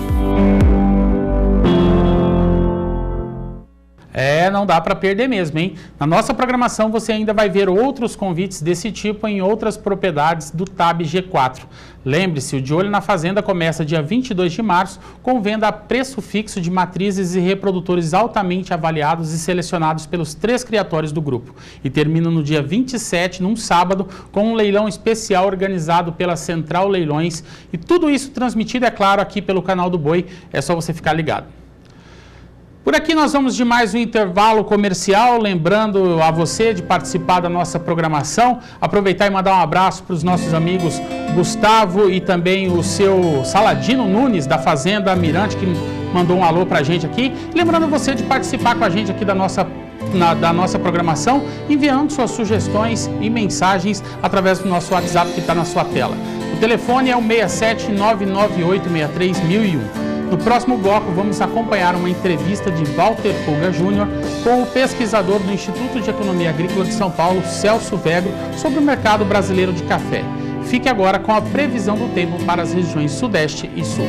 Não dá para perder mesmo, hein? Na nossa programação você ainda vai ver outros convites desse tipo em outras propriedades do TAB G4. Lembre-se, o De Olho na Fazenda começa dia 22 de março com venda a preço fixo de matrizes e reprodutores altamente avaliados e selecionados pelos 3 criatórios do grupo. E termina no dia 27, num sábado, com um leilão especial organizado pela Central Leilões. E tudo isso transmitido, é claro, aqui pelo canal do Boi. É só você ficar ligado. Por aqui nós vamos de mais um intervalo comercial, lembrando a você de participar da nossa programação, aproveitar e mandar um abraço para os nossos amigos Gustavo e também o seu Saladino Nunes, da Fazenda Mirante, que mandou um alô para a gente aqui. Lembrando você de participar com a gente aqui da nossa programação, enviando suas sugestões e mensagens através do nosso WhatsApp que está na sua tela. O telefone é o 67998631001. No próximo bloco, vamos acompanhar uma entrevista de Walter Pulga Júnior com o pesquisador do Instituto de Economia Agrícola de São Paulo, Celso Vegro, sobre o mercado brasileiro de café. Fique agora com a previsão do tempo para as regiões Sudeste e Sul.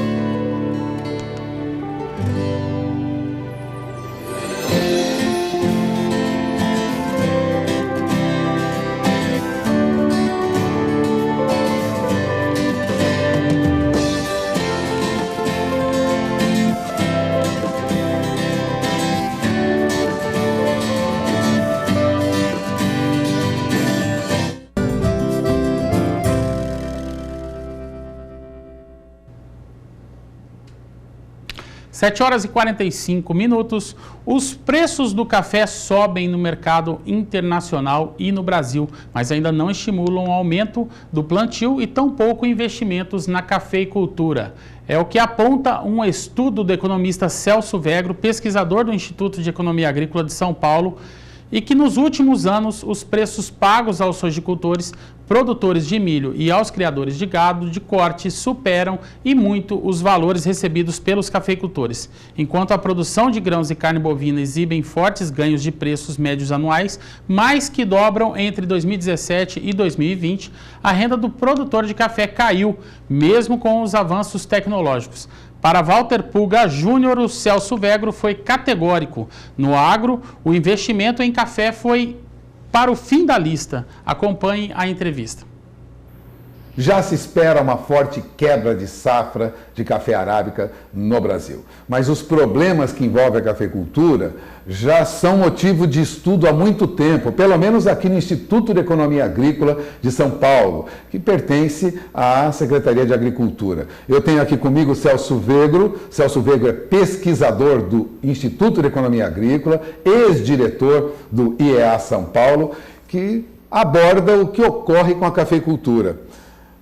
Sete horas e 45 minutos, os preços do café sobem no mercado internacional e no Brasil, mas ainda não estimulam o aumento do plantio e tampouco investimentos na cafeicultura. É o que aponta um estudo do economista Celso Vegro, pesquisador do Instituto de Economia Agrícola de São Paulo, e que nos últimos anos os preços pagos aos sojicultores, produtores de milho e aos criadores de gado de corte superam e muito os valores recebidos pelos cafeicultores. Enquanto a produção de grãos e carne bovina exibem fortes ganhos de preços médios anuais, mais que dobram entre 2017 e 2020, a renda do produtor de café caiu, mesmo com os avanços tecnológicos. Para Walter Pulga Júnior, o Celso Vegro foi categórico. No agro, o investimento em café foi para o fim da lista. Acompanhe a entrevista.
Já se espera uma forte quebra de safra de café arábica no Brasil. Mas os problemas que envolvem a cafeicultura já são motivo de estudo há muito tempo, pelo menos aqui no Instituto de Economia Agrícola de São Paulo, que pertence à Secretaria de Agricultura. Eu tenho aqui comigo o Celso Vegro. Celso Vegro é pesquisador do Instituto de Economia Agrícola, ex-diretor do IEA São Paulo, que aborda o que ocorre com a cafeicultura.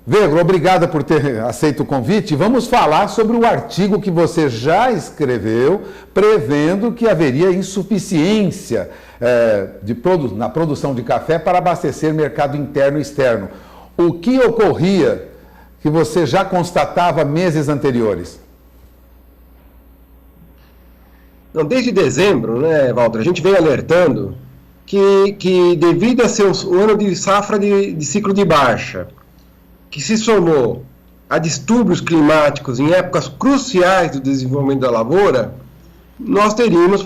Vegro, obrigada por ter aceito o convite. Vamos falar sobre o artigo que você já escreveu, prevendo que haveria insuficiência na produção de café para abastecer mercado interno e externo. O que ocorria que você já constatava meses anteriores?
Não, desde dezembro, né, Walter, a gente vem alertando que devido a ser um ano de safra de ciclo de baixa, que se somou a distúrbios climáticos em épocas cruciais do desenvolvimento da lavoura, nós teríamos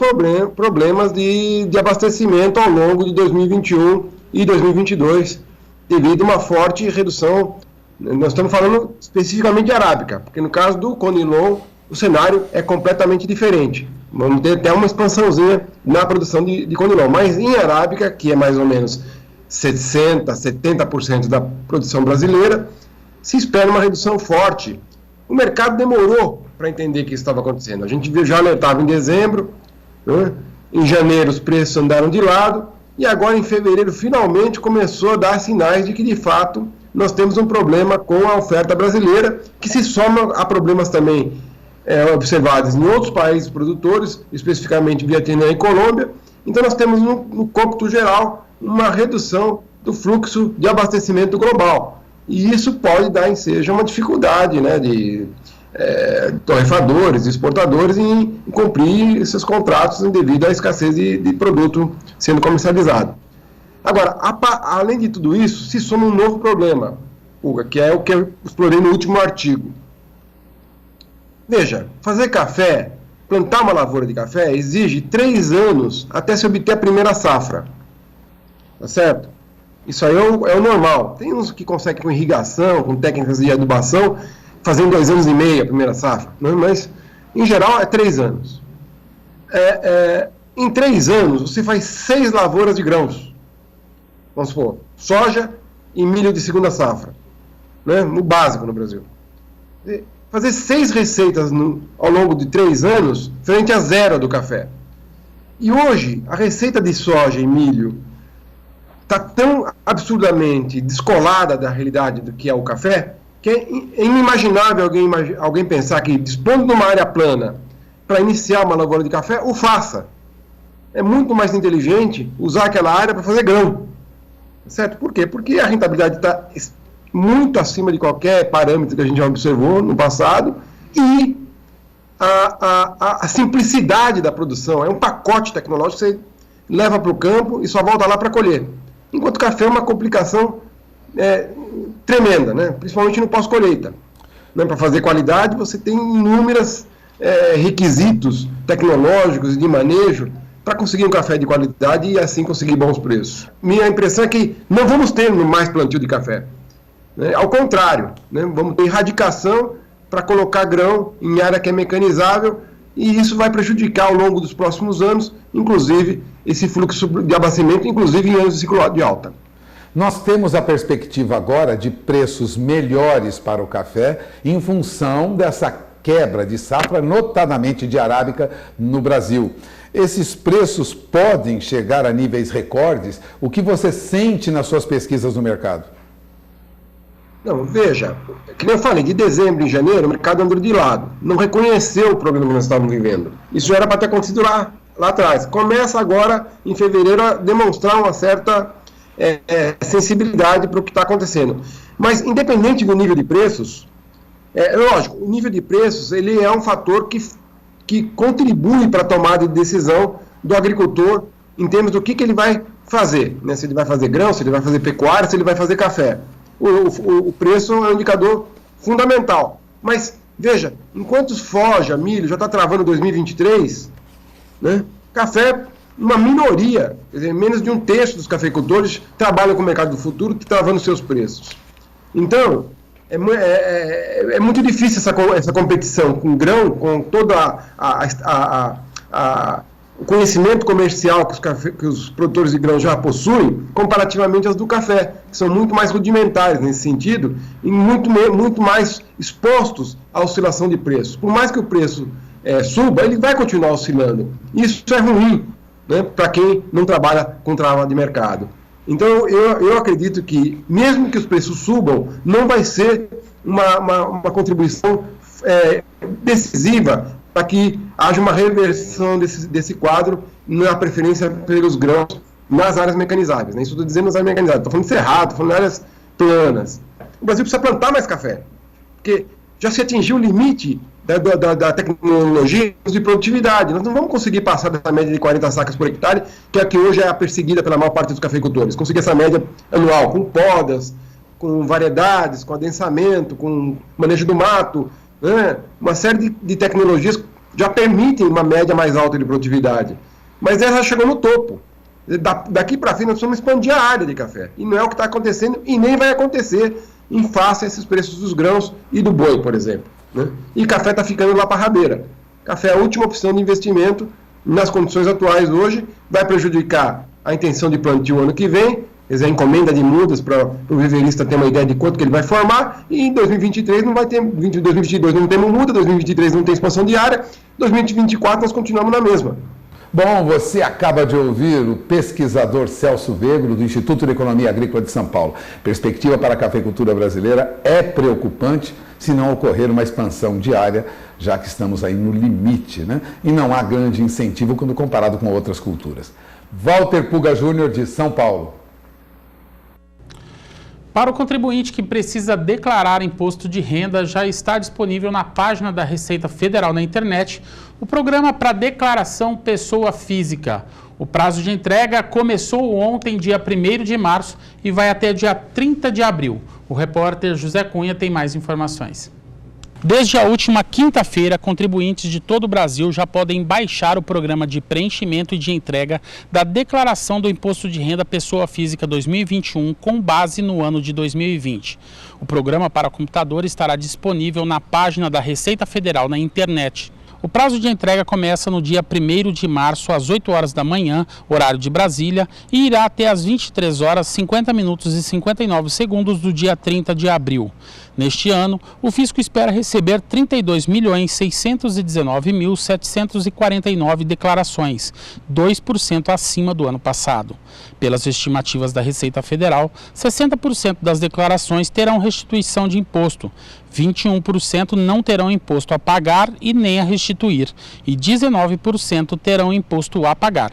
problemas de abastecimento ao longo de 2021 e 2022, devido a uma forte redução. Nós estamos falando especificamente de arábica, porque no caso do Conilon, o cenário é completamente diferente. Vamos ter até uma expansãozinha na produção de Conilon, mas em arábica, que é mais ou menos 60%, 70% da produção brasileira, se espera uma redução forte. O mercado demorou para entender o que estava acontecendo. A gente já alertava em dezembro, né? Em janeiro os preços andaram de lado, e agora em fevereiro finalmente começou a dar sinais de que de fato nós temos um problema com a oferta brasileira, que se soma a problemas também observados em outros países produtores, especificamente Vietnã e Colômbia. Então nós temos no cômputo geral uma redução do fluxo de abastecimento global. E isso pode dar ensejo a uma dificuldade, né, de torrefadores, exportadores em cumprir seus contratos devido à escassez de produto sendo comercializado. Agora, além de tudo isso, se soma um novo problema, Pulga, que é o que eu explorei no último artigo. Veja, fazer café plantar uma lavoura de café exige 3 anos até se obter a primeira safra. Tá certo? Isso aí é o normal. Tem uns que conseguem com irrigação, com técnicas de adubação, fazendo 2 anos e meio a primeira safra. Né? Mas, em geral, é 3 anos. Em 3 anos, você faz 6 lavouras de grãos. Vamos supor, soja e milho de segunda safra. Né? No básico no Brasil. Fazer 6 receitas ao longo de 3 anos, frente a 0 do café. E hoje, a receita de soja e milho está tão absurdamente descolada da realidade do que é o café, que é inimaginável alguém pensar que, dispondo de uma área plana para iniciar uma lavoura de café, o faça. É muito mais inteligente usar aquela área para fazer grão. Certo? Por quê? Porque a rentabilidade está muito acima de qualquer parâmetro que a gente já observou no passado e a simplicidade da produção. É um pacote tecnológico que você leva para o campo e só volta lá para colher. Enquanto o café é uma complicação tremenda, né? Principalmente no pós-colheita. Né? Para fazer qualidade, você tem inúmeros requisitos tecnológicos e de manejo para conseguir um café de qualidade e assim conseguir bons preços. Minha impressão é que não vamos ter mais plantio de café. Né? Ao contrário, né? Vamos ter erradicação para colocar grão em área que é mecanizável e isso vai prejudicar ao longo dos próximos anos, inclusive, esse fluxo de abastecimento, inclusive em anos de ciclo de alta.
Nós temos a perspectiva agora de preços melhores para o café em função dessa quebra de safra, notadamente de arábica, no Brasil. Esses preços podem chegar a níveis recordes? O que você sente nas suas pesquisas no mercado?
Não, veja, que nem eu falei, de dezembro em janeiro, o mercado andou de lado. Não reconheceu o problema que nós estávamos vivendo. Isso já era para ter acontecido lá atrás. Começa agora, em fevereiro, a demonstrar uma certa sensibilidade para o que está acontecendo. Mas, independente do nível de preços, lógico, o nível de preços ele é um fator que contribui para a tomada de decisão do agricultor em termos do que ele vai fazer. Né? Se ele vai fazer grão, se ele vai fazer pecuária, se ele vai fazer café. O preço é um indicador fundamental. Mas, veja, enquanto soja, milho já está travando 2023, né? Café, uma minoria, quer dizer, menos de 1/3 dos cafeicultores trabalham com o mercado do futuro que travando seus preços. Então, é muito difícil essa competição com grão, com todo o conhecimento comercial que os produtores de grão já possuem, comparativamente às do café, que são muito mais rudimentares nesse sentido e muito mais expostos à oscilação de preços. Por mais que o preço suba, ele vai continuar oscilando. Isso é ruim, né, para quem não trabalha com trava de mercado. Então, eu acredito que, mesmo que os preços subam, não vai ser uma contribuição decisiva para que haja uma reversão desse quadro na preferência pelos grãos nas áreas mecanizáveis. Né? Isso estou dizendo nas áreas mecanizáveis. Estou falando de cerrado, estou falando de áreas planas. O Brasil precisa plantar mais café, porque já se atingiu o limite da tecnologia de produtividade. Nós não vamos conseguir passar dessa média de 40 sacas por hectare, que é a que hoje é a perseguida pela maior parte dos cafeicultores. Conseguir essa média anual, com podas, com variedades, com adensamento, com manejo do mato, né? Uma série de tecnologias já permitem uma média mais alta de produtividade. Mas ela já chegou no topo. Daqui para frente nós precisamos expandir a área de café. E não é o que está acontecendo e nem vai acontecer em face a esses preços dos grãos e do boi, por exemplo. Né? E café está ficando lá para a rabeira. Café é a última opção de investimento nas condições atuais hoje, vai prejudicar a intenção de plantio ano que vem, quer dizer, a encomenda de mudas para o viverista ter uma ideia de quanto que ele vai formar, e em 2023 não vai ter, 2022 não temos muda, 2023 não tem expansão de área, 2024 nós continuamos na mesma.
Bom, você acaba de ouvir o pesquisador Celso Vegro, do Instituto de Economia Agrícola de São Paulo. Perspectiva para a cafeicultura brasileira é preocupante se não ocorrer uma expansão diária, já que estamos aí no limite, né? E não há grande incentivo quando comparado com outras culturas. Walter Puga Júnior, de São Paulo.
Para o contribuinte que precisa declarar imposto de renda, já está disponível na página da Receita Federal na internet o programa para declaração pessoa física. O prazo de entrega começou ontem, dia 1º de março, e vai até dia 30 de abril. O repórter José Cunha tem mais informações. Desde a última quinta-feira, contribuintes de todo o Brasil já podem baixar o programa de preenchimento e de entrega da Declaração do Imposto de Renda Pessoa Física 2021 com base no ano de 2020. O programa para computador estará disponível na página da Receita Federal na internet. O prazo de entrega começa no dia 1º de março, às 8 horas da manhã, horário de Brasília, e irá até às 23 horas, 50 minutos e 59 segundos do dia 30 de abril. Neste ano, o fisco espera receber 32.619.749 declarações, 2% acima do ano passado. Pelas estimativas da Receita Federal, 60% das declarações terão restituição de imposto, 21% não terão imposto a pagar e nem a restituir, e 19% terão imposto a pagar.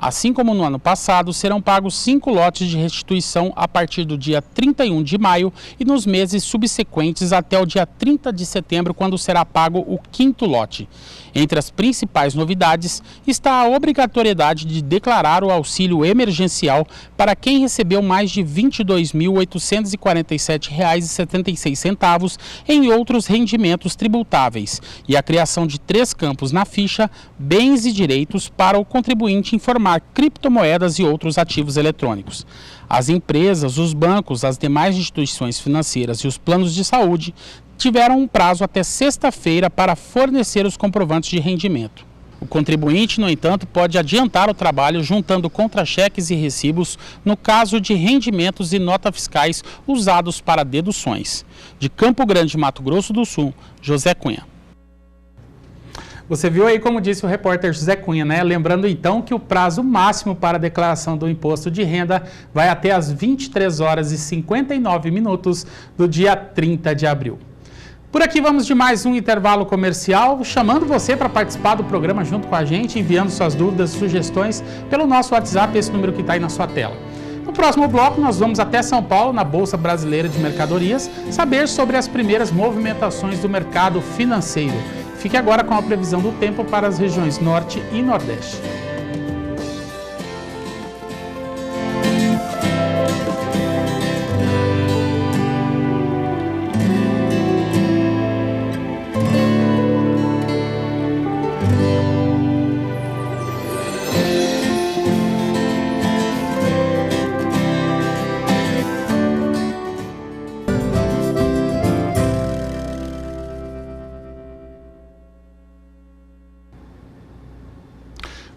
Assim como no ano passado, serão pagos 5 lotes de restituição a partir do dia 31 de maio e nos meses subsequentes até o dia 30 de setembro, quando será pago o 5º lote. Entre as principais novidades está a obrigatoriedade de declarar o auxílio emergencial para quem recebeu mais de R$ 22.847,76 em outros rendimentos tributáveis e a criação de 3 campos na ficha, bens e direitos, para o contribuinte informar criptomoedas e outros ativos eletrônicos. As empresas, os bancos, as demais instituições financeiras e os planos de saúde tiveram um prazo até sexta-feira para fornecer os comprovantes de rendimento. O contribuinte, no entanto, pode adiantar o trabalho juntando contra-cheques e recibos no caso de rendimentos e notas fiscais usados para deduções. De Campo Grande, Mato Grosso do Sul, José Cunha. Você viu aí como disse o repórter José Cunha, né? Lembrando então que o prazo máximo para a declaração do imposto de renda vai até às 23 horas e 59 minutos do dia 30 de abril. Por aqui vamos de mais um intervalo comercial, chamando você para participar do programa junto com a gente, enviando suas dúvidas, sugestões pelo nosso WhatsApp, esse número que está aí na sua tela. No próximo bloco, nós vamos até São Paulo, na Bolsa Brasileira de Mercadorias, saber sobre as primeiras movimentações do mercado financeiro. Fique agora com a previsão do tempo para as regiões Norte e Nordeste.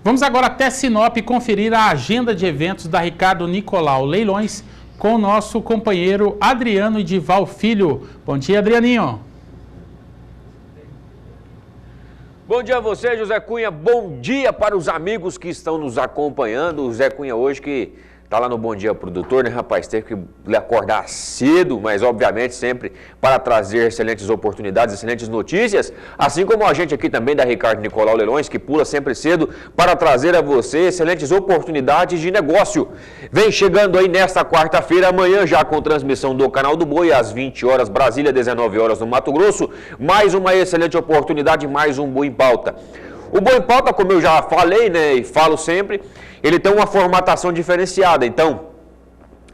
Vamos agora até Sinop conferir a agenda de eventos da Ricardo Nicolau Leilões com o nosso companheiro Adriano Edival Filho. Bom dia, Adrianinho.
Bom dia a você, José Cunha. Bom dia para os amigos que estão nos acompanhando. O José Cunha hoje que está lá no Bom Dia Produtor, né, rapaz? Teve que lhe acordar cedo, mas obviamente sempre para trazer excelentes oportunidades, excelentes notícias. Assim como a gente aqui também da Ricardo Nicolau Leilões, que pula sempre cedo para trazer a você excelentes oportunidades de negócio. Vem chegando aí nesta quarta-feira, amanhã já com transmissão do Canal do Boi, às 20 horas, Brasília, 19 horas no Mato Grosso. Mais uma excelente oportunidade, mais um Boi em Pauta. O Boi em Pauta, como eu já falei, né, e falo sempre, ele tem uma formatação diferenciada. Então,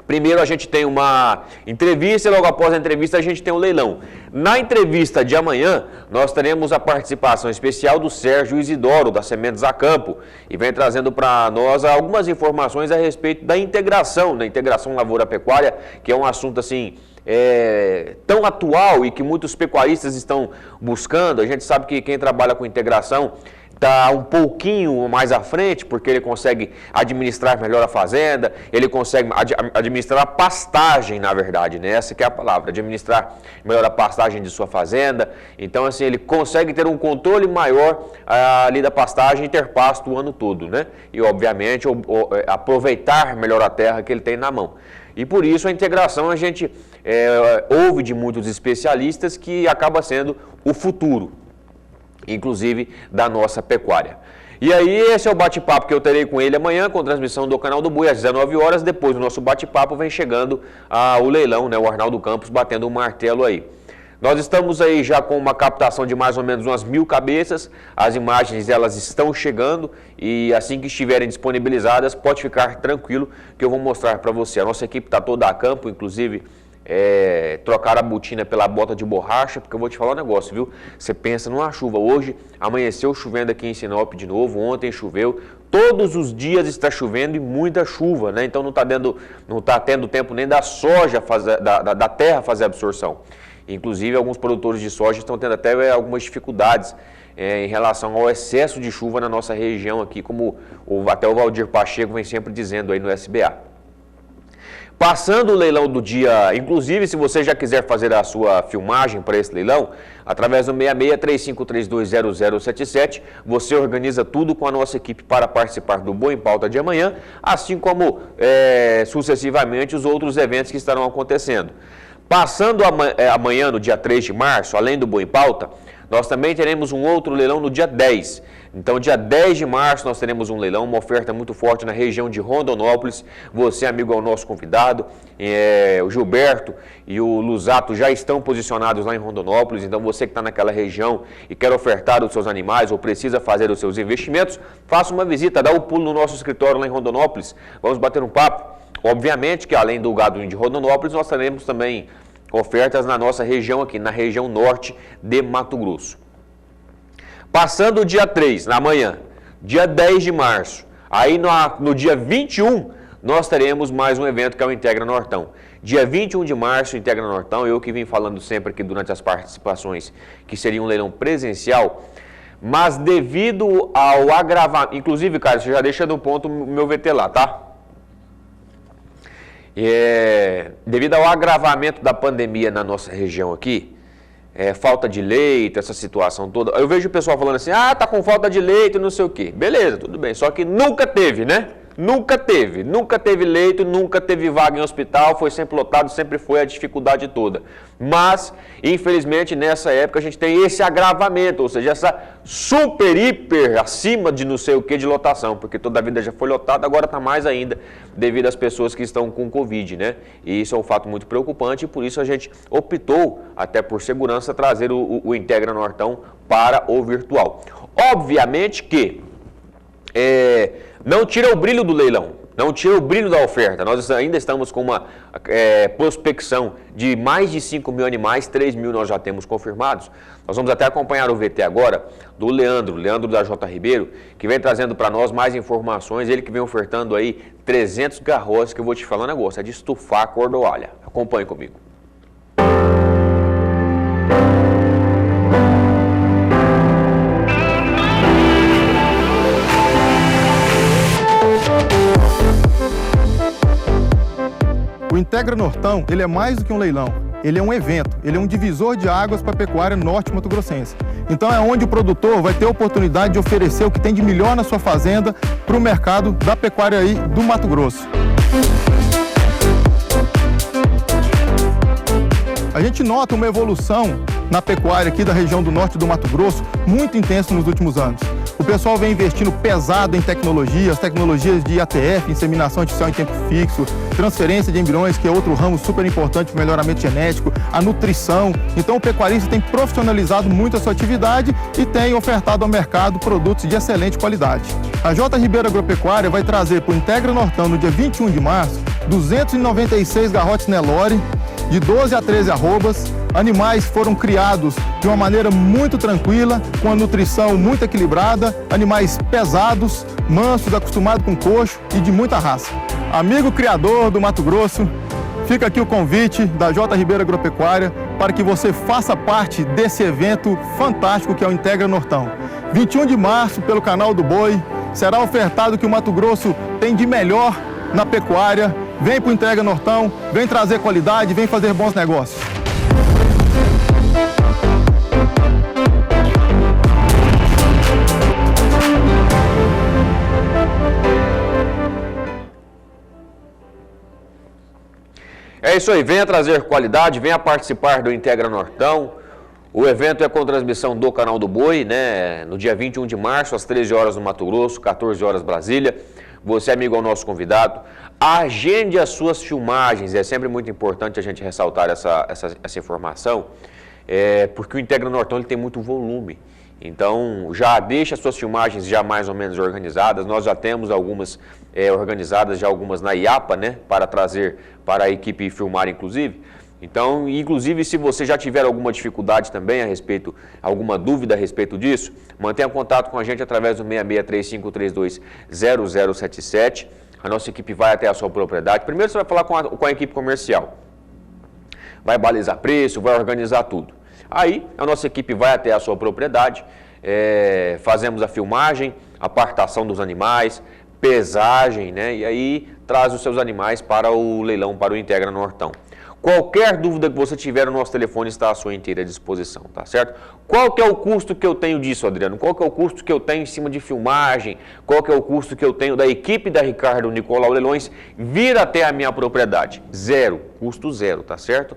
primeiro a gente tem uma entrevista e logo após a entrevista a gente tem um leilão. Na entrevista de amanhã, nós teremos a participação especial do Sérgio Isidoro, da Sementes a Campo, e vem trazendo para nós algumas informações a respeito da integração lavoura-pecuária, que é um assunto assim tão atual e que muitos pecuaristas estão buscando. A gente sabe que quem trabalha com integração está um pouquinho mais à frente, porque ele consegue administrar melhor a fazenda, ele consegue administrar a pastagem, na verdade, né? Essa que é a palavra, administrar melhor a pastagem de sua fazenda. Então, assim, ele consegue ter um controle maior ali da pastagem e ter pasto o ano todo, né? E, obviamente, aproveitar melhor a terra que ele tem na mão. E por isso a integração a gente ouve de muitos especialistas que acaba sendo o futuro, inclusive da nossa pecuária. E aí esse é o bate-papo que eu terei com ele amanhã, com transmissão do Canal do Boi às 19 horas. Depois do nosso bate-papo vem chegando o leilão, né, o Arnaldo Campos batendo um martelo aí. Nós estamos aí já com uma captação de mais ou menos umas 1000 cabeças. As imagens elas estão chegando e assim que estiverem disponibilizadas, pode ficar tranquilo que eu vou mostrar para você. A nossa equipe está toda a campo, inclusive trocar a botina pela bota de borracha, porque eu vou te falar um negócio, viu? Você pensa numa chuva, hoje amanheceu chovendo aqui em Sinop de novo, ontem choveu, todos os dias está chovendo e muita chuva, né? Então não está tendo tempo nem da soja, da terra fazer absorção. Inclusive alguns produtores de soja estão tendo até algumas dificuldades em relação ao excesso de chuva na nossa região aqui, como até o Valdir Pacheco vem sempre dizendo aí no SBA. Passando o leilão do dia, inclusive se você já quiser fazer a sua filmagem para esse leilão, através do 66-3532-0077, você organiza tudo com a nossa equipe para participar do Boi em Pauta de amanhã, assim como sucessivamente os outros eventos que estarão acontecendo. Passando amanhã, no dia 3 de março, além do Boi em Pauta, nós também teremos um outro leilão no dia 10. Então, dia 10 de março, nós teremos um leilão, uma oferta muito forte na região de Rondonópolis. Você, amigo, é o nosso convidado. O Gilberto e o Luzato já estão posicionados lá em Rondonópolis. Então, você que está naquela região e quer ofertar os seus animais ou precisa fazer os seus investimentos, faça uma visita, dá um pulo no nosso escritório lá em Rondonópolis. Vamos bater um papo. Obviamente que, além do gado de Rondonópolis, nós teremos também ofertas na nossa região aqui, na região norte de Mato Grosso. Passando o dia 3, na manhã, dia 10 de março, aí no dia 21, nós teremos mais um evento que é o Integra Nortão. Dia 21 de março, Integra Nortão, eu que vim falando sempre aqui durante as participações, que seria um leilão presencial, mas devido ao agravamento, inclusive, cara, você já deixa no ponto o meu VT lá, tá? Devido ao agravamento da pandemia na nossa região aqui, falta de leito, essa situação toda, eu vejo o pessoal falando assim, tá com falta de leito, não sei o quê. Beleza, tudo bem, só que nunca teve, né? Nunca teve leito, nunca teve vaga em hospital, foi sempre lotado, sempre foi a dificuldade toda. Mas, infelizmente, nessa época a gente tem esse agravamento, ou seja, essa super, hiper, acima de não sei o que de lotação, porque toda a vida já foi lotada, agora está mais ainda devido às pessoas que estão com Covid, né? E isso é um fato muito preocupante e por isso a gente optou, até por segurança, trazer o Integra Nortão para o virtual. Obviamente que não tira o brilho do leilão, não tira o brilho da oferta. Nós ainda estamos com uma prospecção de mais de 5 mil animais, 3 mil nós já temos confirmados. Nós vamos até acompanhar o VT agora do Leandro da J. Ribeiro, que vem trazendo para nós mais informações, ele que vem ofertando aí 300 garrotes, que eu vou te falar um negócio, é de estufar a cordoalha. Acompanhe comigo.
O Integra Nortão, ele é mais do que um leilão, ele é um evento, ele é um divisor de águas para a pecuária norte-mato-grossense. Então é onde o produtor vai ter a oportunidade de oferecer o que tem de melhor na sua fazenda para o mercado da pecuária aí do Mato Grosso. A gente nota uma evolução na pecuária aqui da região do norte do Mato Grosso muito intensa nos últimos anos. O pessoal vem investindo pesado em tecnologias de IATF, inseminação artificial em tempo fixo, transferência de embriões, que é outro ramo super importante para o melhoramento genético, a nutrição. Então o pecuarista tem profissionalizado muito a sua atividade e tem ofertado ao mercado produtos de excelente qualidade. A J. Ribeiro Agropecuária vai trazer para o Integra Nortão, no dia 21 de março, 296 garrotes Nelore, de 12 a 13 arrobas. Animais foram criados de uma maneira muito tranquila, com a nutrição muito equilibrada, animais pesados, mansos, acostumados com coxo e de muita raça. Amigo criador do Mato Grosso, fica aqui o convite da J. Ribeiro Agropecuária para que você faça parte desse evento fantástico que é o Integra Nortão. 21 de março, pelo Canal do Boi, será ofertado o que o Mato Grosso tem de melhor na pecuária. Vem para o Integra Nortão, vem trazer qualidade, vem fazer bons negócios.
É isso aí, venha trazer qualidade, venha participar do Integra Nortão. O evento é com transmissão do Canal do Boi, né? No dia 21 de março, às 13 horas no Mato Grosso, 14 horas Brasília. Você, amigo, é o nosso convidado. Agende as suas filmagens, é sempre muito importante a gente ressaltar essa informação, porque o Integra Nortão ele tem muito volume. Então, já deixa as suas filmagens já mais ou menos organizadas. Nós já temos algumas organizadas, já algumas na IAPA, né, para trazer para a equipe filmar, inclusive. Então, inclusive, se você já tiver alguma dificuldade também alguma dúvida a respeito disso, mantenha contato com a gente através do 6635320077. A nossa equipe vai até a sua propriedade. Primeiro você vai falar com a equipe comercial. Vai balizar preço, vai organizar tudo. Aí, a nossa equipe vai até a sua propriedade, fazemos a filmagem, apartação dos animais, pesagem, né? E aí traz os seus animais para o leilão, para o Integra Nortão. Qualquer dúvida que você tiver, o nosso telefone está à sua inteira disposição, tá certo? Qual que é o custo que eu tenho disso, Adriano? Qual que é o custo que eu tenho em cima de filmagem? Qual que é o custo que eu tenho da equipe da Ricardo Nicolau Leilões vir até a minha propriedade? Zero, custo zero, tá certo?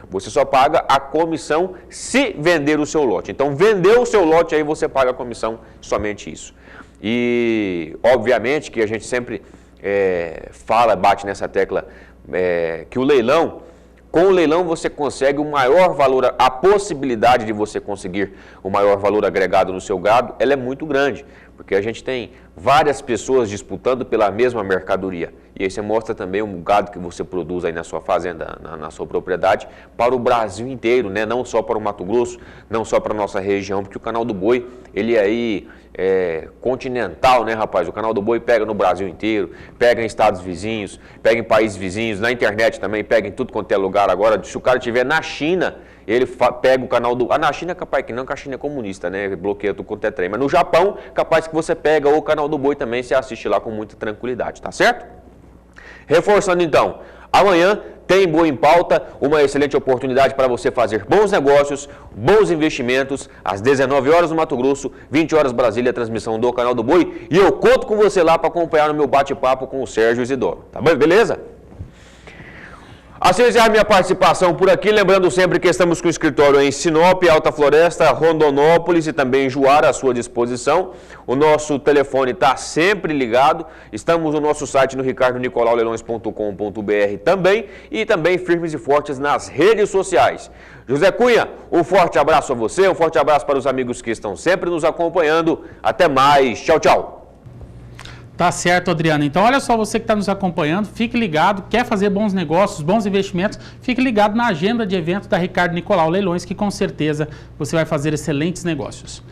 Você só paga a comissão se vender o seu lote. Então, vendeu o seu lote, aí você paga a comissão, somente isso. E, obviamente, que a gente sempre bate nessa tecla, que o leilão, com o leilão você consegue o maior valor, a possibilidade de você conseguir o maior valor agregado no seu gado, ela é muito grande, porque a gente tem várias pessoas disputando pela mesma mercadoria. E aí você mostra também o gado que você produz aí na sua fazenda, na sua propriedade, para o Brasil inteiro, né? Não só para o Mato Grosso, não só para a nossa região, porque o Canal do Boi, ele é aí continental, né, rapaz? O Canal do Boi pega no Brasil inteiro, pega em estados vizinhos, pega em países vizinhos, na internet também, pega em tudo quanto é lugar agora. Se o cara estiver na China, ele pega o canal do... na China é capaz que não, porque a China é comunista, né? Bloqueia tudo quanto é trem. Mas no Japão, capaz que você pega o Canal do Boi também, você assiste lá com muita tranquilidade, tá certo? Reforçando então, amanhã tem Boi em Pauta, uma excelente oportunidade para você fazer bons negócios, bons investimentos, às 19 horas no Mato Grosso, 20 horas Brasília, a transmissão do Canal do Boi, e eu conto com você lá para acompanhar no meu bate-papo com o Sérgio Isidoro, tá bom? Beleza? Assim encerra minha participação por aqui, lembrando sempre que estamos com o escritório em Sinop, Alta Floresta, Rondonópolis e também Juara à sua disposição. O nosso telefone está sempre ligado, estamos no nosso site no ricardonicolauleilões.com.br também e também firmes e fortes nas redes sociais. José Cunha, um forte abraço a você, um forte abraço para os amigos que estão sempre nos acompanhando. Até mais, tchau, tchau.
Tá certo, Adriano. Então, olha só, você que está nos acompanhando, fique ligado, quer fazer bons negócios, bons investimentos, fique ligado na agenda de eventos da Ricardo Nicolau Leilões, que com certeza você vai fazer excelentes negócios.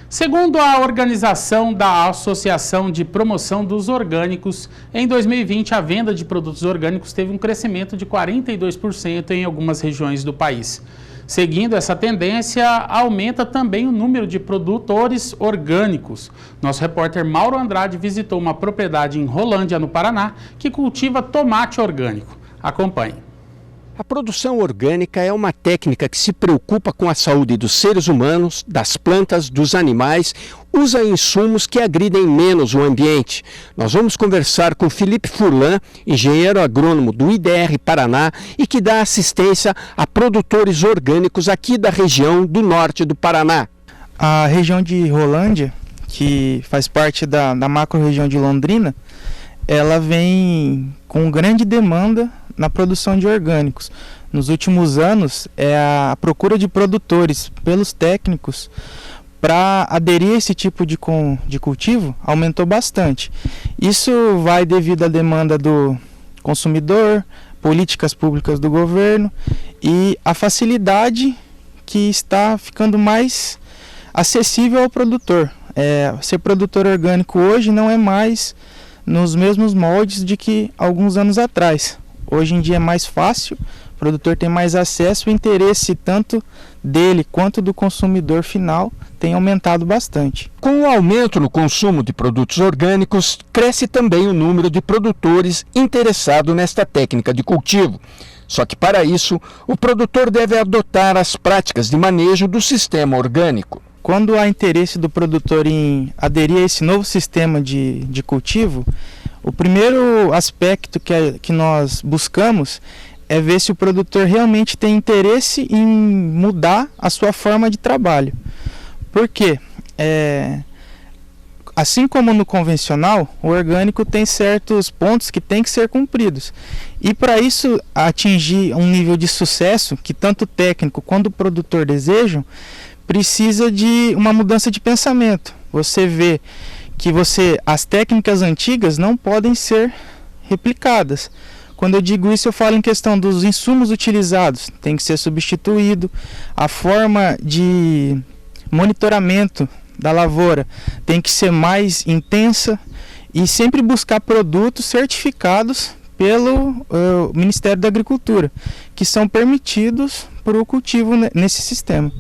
Segundo a organização da Associação de Promoção dos Orgânicos, em 2020 a venda de produtos orgânicos teve um crescimento de 42% em algumas regiões do país. Seguindo essa tendência, aumenta também o número de produtores orgânicos. Nosso repórter Mauro Andrade visitou uma propriedade em Rolândia, no Paraná, que cultiva tomate orgânico. Acompanhe.
A produção orgânica é uma técnica que se preocupa com a saúde dos seres humanos, das plantas, dos animais, usa insumos que agridem menos o ambiente. Nós vamos conversar com Felipe Furlan, engenheiro agrônomo do IDR Paraná e que dá assistência a produtores orgânicos aqui da região do norte do Paraná.
A região de Rolândia, que faz parte da macro-região de Londrina, ela vem com grande demanda na produção de orgânicos. Nos últimos anos, a procura de produtores pelos técnicos para aderir a esse tipo de cultivo aumentou bastante. Isso vai devido à demanda do consumidor, políticas públicas do governo e a facilidade que está ficando mais acessível ao produtor. Ser produtor orgânico hoje não é mais nos mesmos moldes de que alguns anos atrás. Hoje em dia é mais fácil, o produtor tem mais acesso, o interesse tanto dele quanto do consumidor final tem aumentado bastante.
Com o aumento no consumo de produtos orgânicos, cresce também o número de produtores interessados nesta técnica de cultivo. Só que para isso, o produtor deve adotar as práticas de manejo do sistema orgânico.
Quando há interesse do produtor em aderir a esse novo sistema de cultivo, o primeiro aspecto que nós buscamos é ver se o produtor realmente tem interesse em mudar a sua forma de trabalho. Por quê? Assim como no convencional, o orgânico tem certos pontos que têm que ser cumpridos. E para isso atingir um nível de sucesso que tanto o técnico quanto o produtor desejam, precisa de uma mudança de pensamento. Você vê que as técnicas antigas não podem ser replicadas. Quando eu digo isso, eu falo em questão dos insumos utilizados, tem que ser substituído, a forma de monitoramento da lavoura tem que ser mais intensa e sempre buscar produtos certificados pelo Ministério da Agricultura, que são permitidos para o cultivo nesse sistema.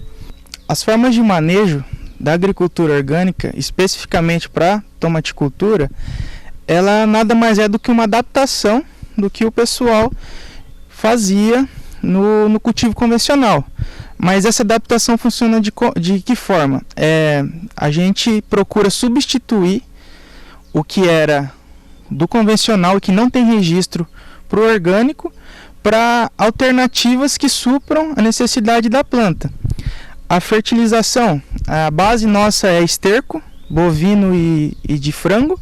As formas de manejo da agricultura orgânica, especificamente para tomaticultura, ela nada mais é do que uma adaptação do que o pessoal fazia no cultivo convencional. Mas essa adaptação funciona de que forma? A gente procura substituir o que era do convencional e que não tem registro para o orgânico para alternativas que supram a necessidade da planta. A fertilização, a base nossa é esterco, bovino e de frango,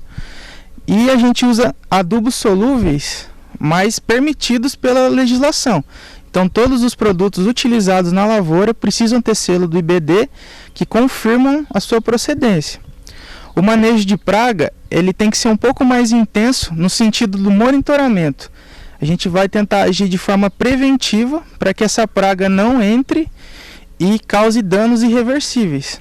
e a gente usa adubos solúveis, mas permitidos pela legislação. Então todos os produtos utilizados na lavoura precisam ter selo do IBD que confirmam a sua procedência. O manejo de praga, ele tem que ser um pouco mais intenso no sentido do monitoramento. A gente vai tentar agir de forma preventiva para que essa praga não entre e cause danos irreversíveis.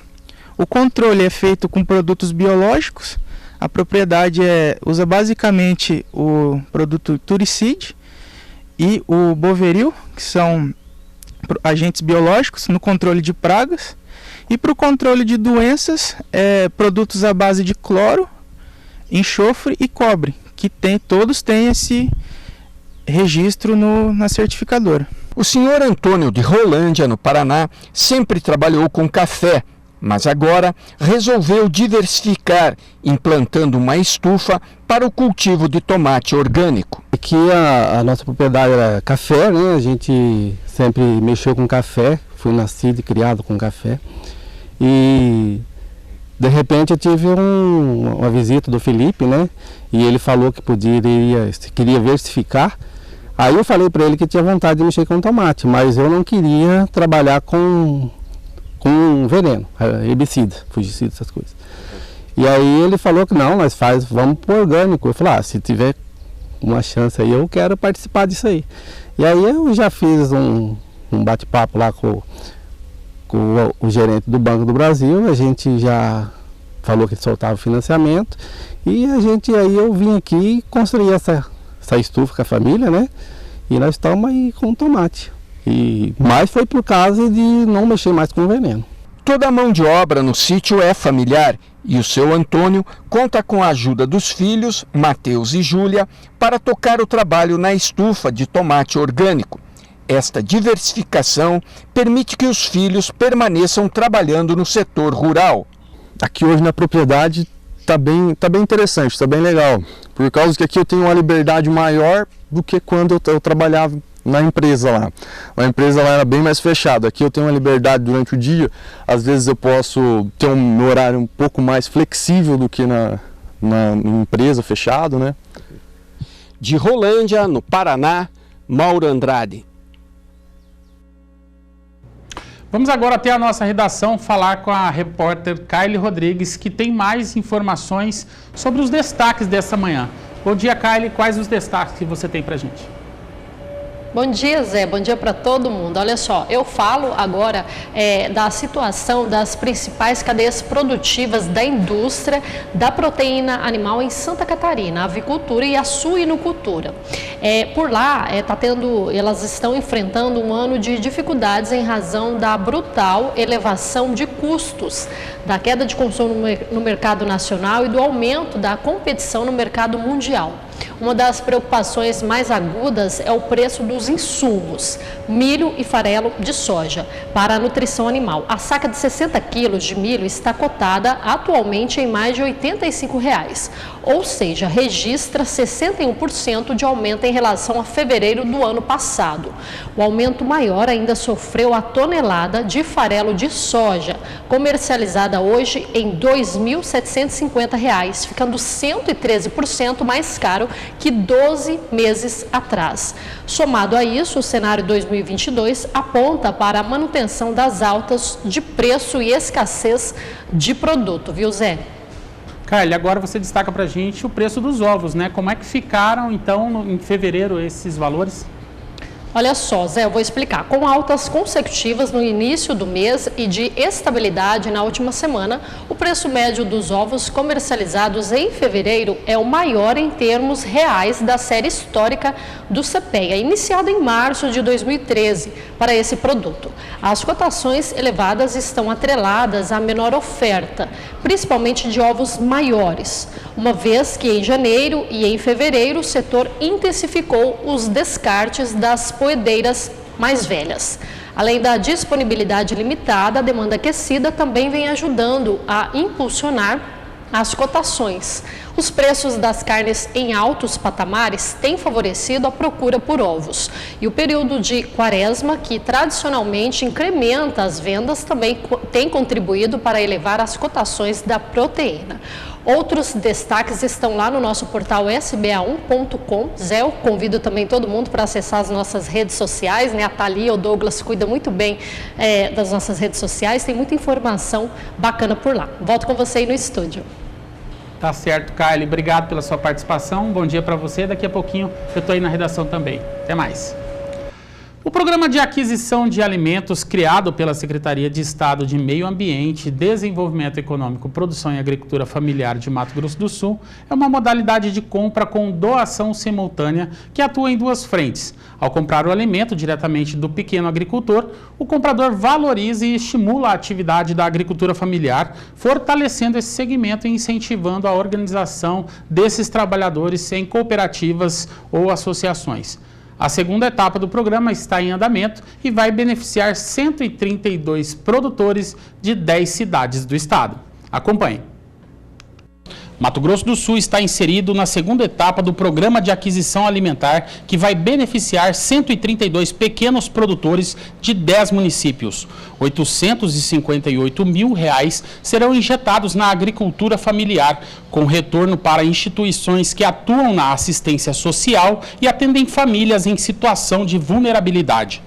O controle é feito com produtos biológicos. A propriedade usa basicamente o produto Turicide e o Boveril, que são agentes biológicos no controle de pragas. E para o controle de doenças, produtos à base de cloro, enxofre e cobre, que todos têm esse registro na certificadora.
O senhor Antônio de Rolândia, no Paraná, sempre trabalhou com café, mas agora resolveu diversificar, implantando uma estufa para o cultivo de tomate orgânico.
Aqui a nossa propriedade era café, né? A gente sempre mexeu com café, fui nascido e criado com café. E de repente eu tive uma visita do Felipe, né? E ele falou que queria versificar. Aí eu falei para ele que tinha vontade de mexer com tomate, mas eu não queria trabalhar com veneno, herbicida, fungicida, essas coisas. E aí ele falou que não, nós vamos pro orgânico. Eu falei, se tiver uma chance aí, eu quero participar disso aí. E aí eu já fiz um bate-papo lá com o gerente do Banco do Brasil, a gente já falou que soltava o financiamento e aí eu vim aqui e construí essa estufa com a família, né? E nós estamos aí com tomate. Mas foi por causa de não mexer mais com veneno.
Toda a mão de obra no sítio é familiar e o seu Antônio conta com a ajuda dos filhos, Mateus e Júlia, para tocar o trabalho na estufa de tomate orgânico. Esta diversificação permite que os filhos permaneçam trabalhando no setor rural.
Aqui hoje na propriedade está bem interessante, está bem legal. Por causa que aqui eu tenho uma liberdade maior do que quando eu trabalhava na empresa lá. A empresa lá era bem mais fechada. Aqui eu tenho uma liberdade durante o dia. Às vezes eu posso ter um horário um pouco mais flexível do que na empresa fechado, né?
De Rolândia, no Paraná, Mauro Andrade.
Vamos agora até a nossa redação falar com a repórter Kylie Rodrigues, que tem mais informações sobre os destaques dessa manhã. Bom dia, Kylie. Quais os destaques que você tem para a gente?
Bom dia, Zé. Bom dia para todo mundo. Olha só, eu falo agora da situação das principais cadeias produtivas da indústria da proteína animal em Santa Catarina, a avicultura e a suinocultura. Por lá, elas estão enfrentando um ano de dificuldades em razão da brutal elevação de custos, da queda de consumo no mercado nacional e do aumento da competição no mercado mundial. Uma das preocupações mais agudas é o preço dos insumos, milho e farelo de soja, para a nutrição animal. A saca de 60 quilos de milho está cotada atualmente em mais de R$ 85, ou seja, registra 61% de aumento em relação a fevereiro do ano passado. O aumento maior ainda sofreu a tonelada de farelo de soja, comercializada hoje em R$ 2.750, ficando 113% mais caro que 12 meses atrás. Somado a isso, o cenário 2022 aponta para a manutenção das altas de preço e escassez de produto, viu, Zé?
Carly, agora você destaca para a gente o preço dos ovos, né? Como é que ficaram, então, em fevereiro esses valores?
Olha só, Zé, eu vou explicar. Com altas consecutivas no início do mês e de estabilidade na última semana, o preço médio dos ovos comercializados em fevereiro é o maior em termos reais da série histórica do CPEA, iniciada em março de 2013 para esse produto. As cotações elevadas estão atreladas à menor oferta, principalmente de ovos maiores, uma vez que em janeiro e em fevereiro o setor intensificou os descartes das poedeiras mais velhas. Além da disponibilidade limitada, a demanda aquecida também vem ajudando a impulsionar as cotações. Os preços das carnes em altos patamares têm favorecido a procura por ovos. E o período de quaresma, que tradicionalmente incrementa as vendas, também tem contribuído para elevar as cotações da proteína. Outros destaques estão lá no nosso portal sba1.com. Zé, eu convido também todo mundo para acessar as nossas redes sociais, né? A Thalia, o Douglas cuida muito bem das nossas redes sociais, tem muita informação bacana por lá. Volto com você aí no estúdio.
Tá certo, Carly. Obrigado pela sua participação. Bom dia para você. Daqui a pouquinho eu estou aí na redação também. Até mais. O Programa de Aquisição de Alimentos, criado pela Secretaria de Estado de Meio Ambiente, Desenvolvimento Econômico, Produção e Agricultura Familiar de Mato Grosso do Sul, é uma modalidade de compra com doação simultânea que atua em duas frentes. Ao comprar o alimento diretamente do pequeno agricultor, o comprador valoriza e estimula a atividade da agricultura familiar, fortalecendo esse segmento e incentivando a organização desses trabalhadores em cooperativas ou associações. A segunda etapa do programa está em andamento e vai beneficiar 132 produtores de 10 cidades do estado. Acompanhe. Mato Grosso do Sul está inserido na segunda etapa do Programa de Aquisição Alimentar, que vai beneficiar 132 pequenos produtores de 10 municípios. R$ 858 mil serão injetados na agricultura familiar, com retorno para instituições que atuam na assistência social e atendem famílias em situação de vulnerabilidade.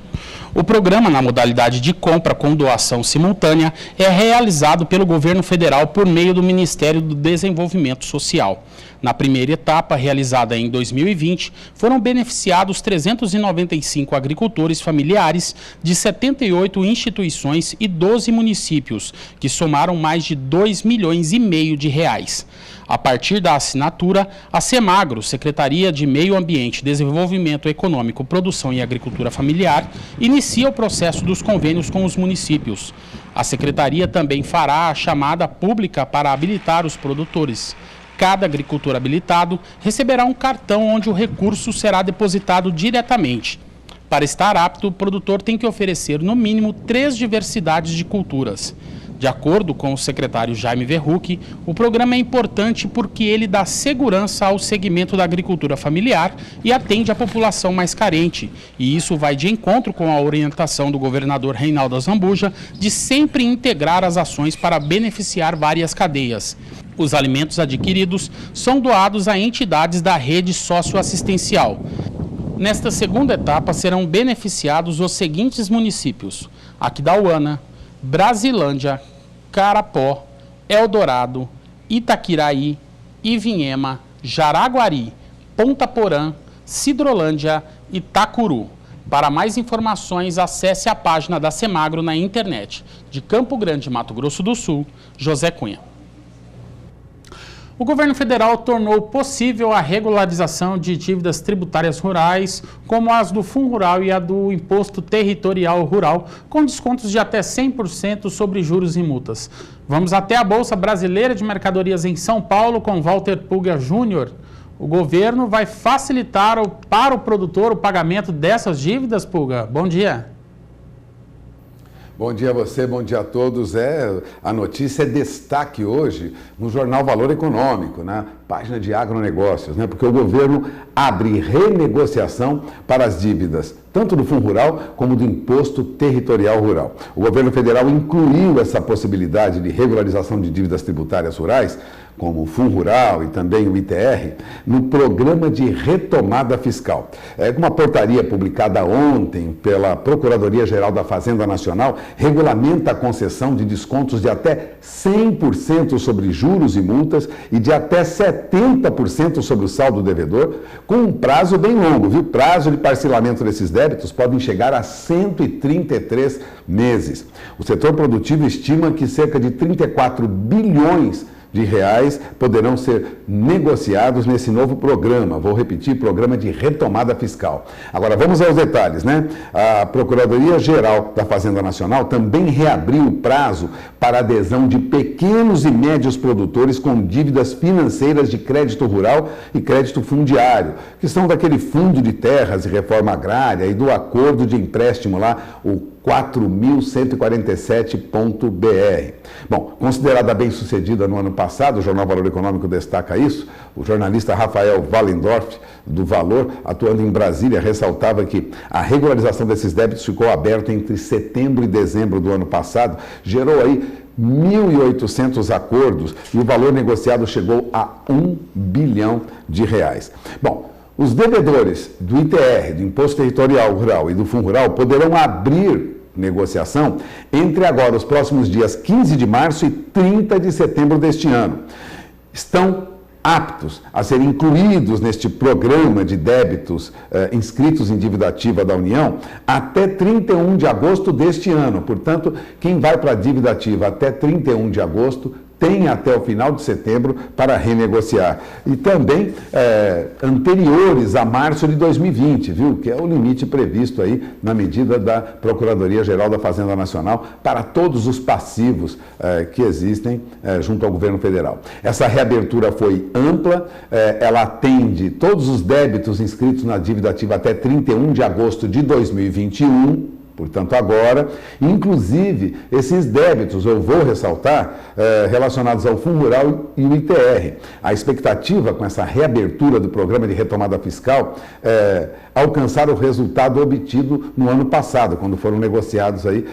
O programa, na modalidade de compra com doação simultânea, é realizado pelo governo federal por meio do Ministério do Desenvolvimento Social. Na primeira etapa, realizada em 2020, foram beneficiados 395 agricultores familiares de 78 instituições e 12 municípios, que somaram mais de R$ 2,5 milhões de reais. A partir da assinatura, a Semagro, Secretaria de Meio Ambiente, Desenvolvimento Econômico, Produção e Agricultura Familiar, inicia o processo dos convênios com os municípios. A Secretaria também fará a chamada pública para habilitar os produtores. Cada agricultor habilitado receberá um cartão onde o recurso será depositado diretamente. Para estar apto, o produtor tem que oferecer no mínimo 3 diversidades de culturas. De acordo com o secretário Jaime Verrucchi, o programa é importante porque ele dá segurança ao segmento da agricultura familiar e atende a população mais carente. E isso vai de encontro com a orientação do governador Reinaldo Azambuja de sempre integrar as ações para beneficiar várias cadeias. Os alimentos adquiridos são doados a entidades da rede socioassistencial. Nesta segunda etapa serão beneficiados os seguintes municípios: Aquidauana, Brasilândia, Carapó, Eldorado, Itaquiraí, Ivinhema, Jaraguari, Ponta Porã, Cidrolândia e Itacuru. Para mais informações, acesse a página da Semagro na internet. De Campo Grande, Mato Grosso do Sul, José Cunha. O governo federal tornou possível a regularização de dívidas tributárias rurais, como as do Fundo Rural e a do Imposto Territorial Rural, com descontos de até 100% sobre juros e multas. Vamos até a Bolsa Brasileira de Mercadorias em São Paulo com Walter Pulga Júnior. O governo vai facilitar para o produtor o pagamento dessas dívidas, Pulga? Bom dia.
Bom dia a você, bom dia a todos. A notícia é destaque hoje no jornal Valor Econômico, né? página de agronegócios, né? Porque o governo abre renegociação para as dívidas, tanto do Fundo Rural como do Imposto Territorial Rural. O governo federal incluiu essa possibilidade de regularização de dívidas tributárias rurais, como o Fundo Rural e também o ITR, no Programa de Retomada Fiscal. Uma portaria publicada ontem pela Procuradoria-Geral da Fazenda Nacional regulamenta a concessão de descontos de até 100% sobre juros e multas e de até 70% sobre o saldo devedor, com um prazo bem longo, viu? Prazo de parcelamento desses débitos podem chegar a 133 meses. O setor produtivo estima que cerca de 34 bilhões de reais poderão ser negociados nesse novo programa. Vou repetir, programa de retomada fiscal. Agora, vamos aos detalhes, né? A Procuradoria-Geral da Fazenda Nacional também reabriu o prazo para adesão de pequenos e médios produtores com dívidas financeiras de crédito rural e crédito fundiário, que são daquele Fundo de Terras e Reforma Agrária e do acordo de empréstimo lá, o 4.147.br. Bom, considerada bem-sucedida no ano passado, o Jornal Valor Econômico destaca isso, o jornalista Rafael Wallendorf, do Valor, atuando em Brasília, ressaltava que a regularização desses débitos ficou aberta entre setembro e dezembro do ano passado, gerou aí 1.800 acordos e o valor negociado chegou a 1 bilhão de reais. Bom, os devedores do ITR, do Imposto Territorial Rural e do Fundo Rural poderão abrir negociação entre agora os próximos dias 15 de março e 30 de setembro deste ano. Estão aptos a serem incluídos neste programa de débitos inscritos em dívida ativa da União até 31 de agosto deste ano. Portanto, quem vai para a dívida ativa até 31 de agosto tem até o final de setembro para renegociar. E também anteriores a março de 2020, viu? Que é o limite previsto aí na medida da Procuradoria-Geral da Fazenda Nacional para todos os passivos que existem junto ao governo federal. Essa reabertura foi ampla, ela atende todos os débitos inscritos na dívida ativa até 31 de agosto de 2021, portanto agora, inclusive esses débitos, eu vou ressaltar, relacionados ao Fundo Rural e o ITR. A expectativa com essa reabertura do programa de retomada fiscal é alcançar o resultado obtido no ano passado, quando foram negociados aí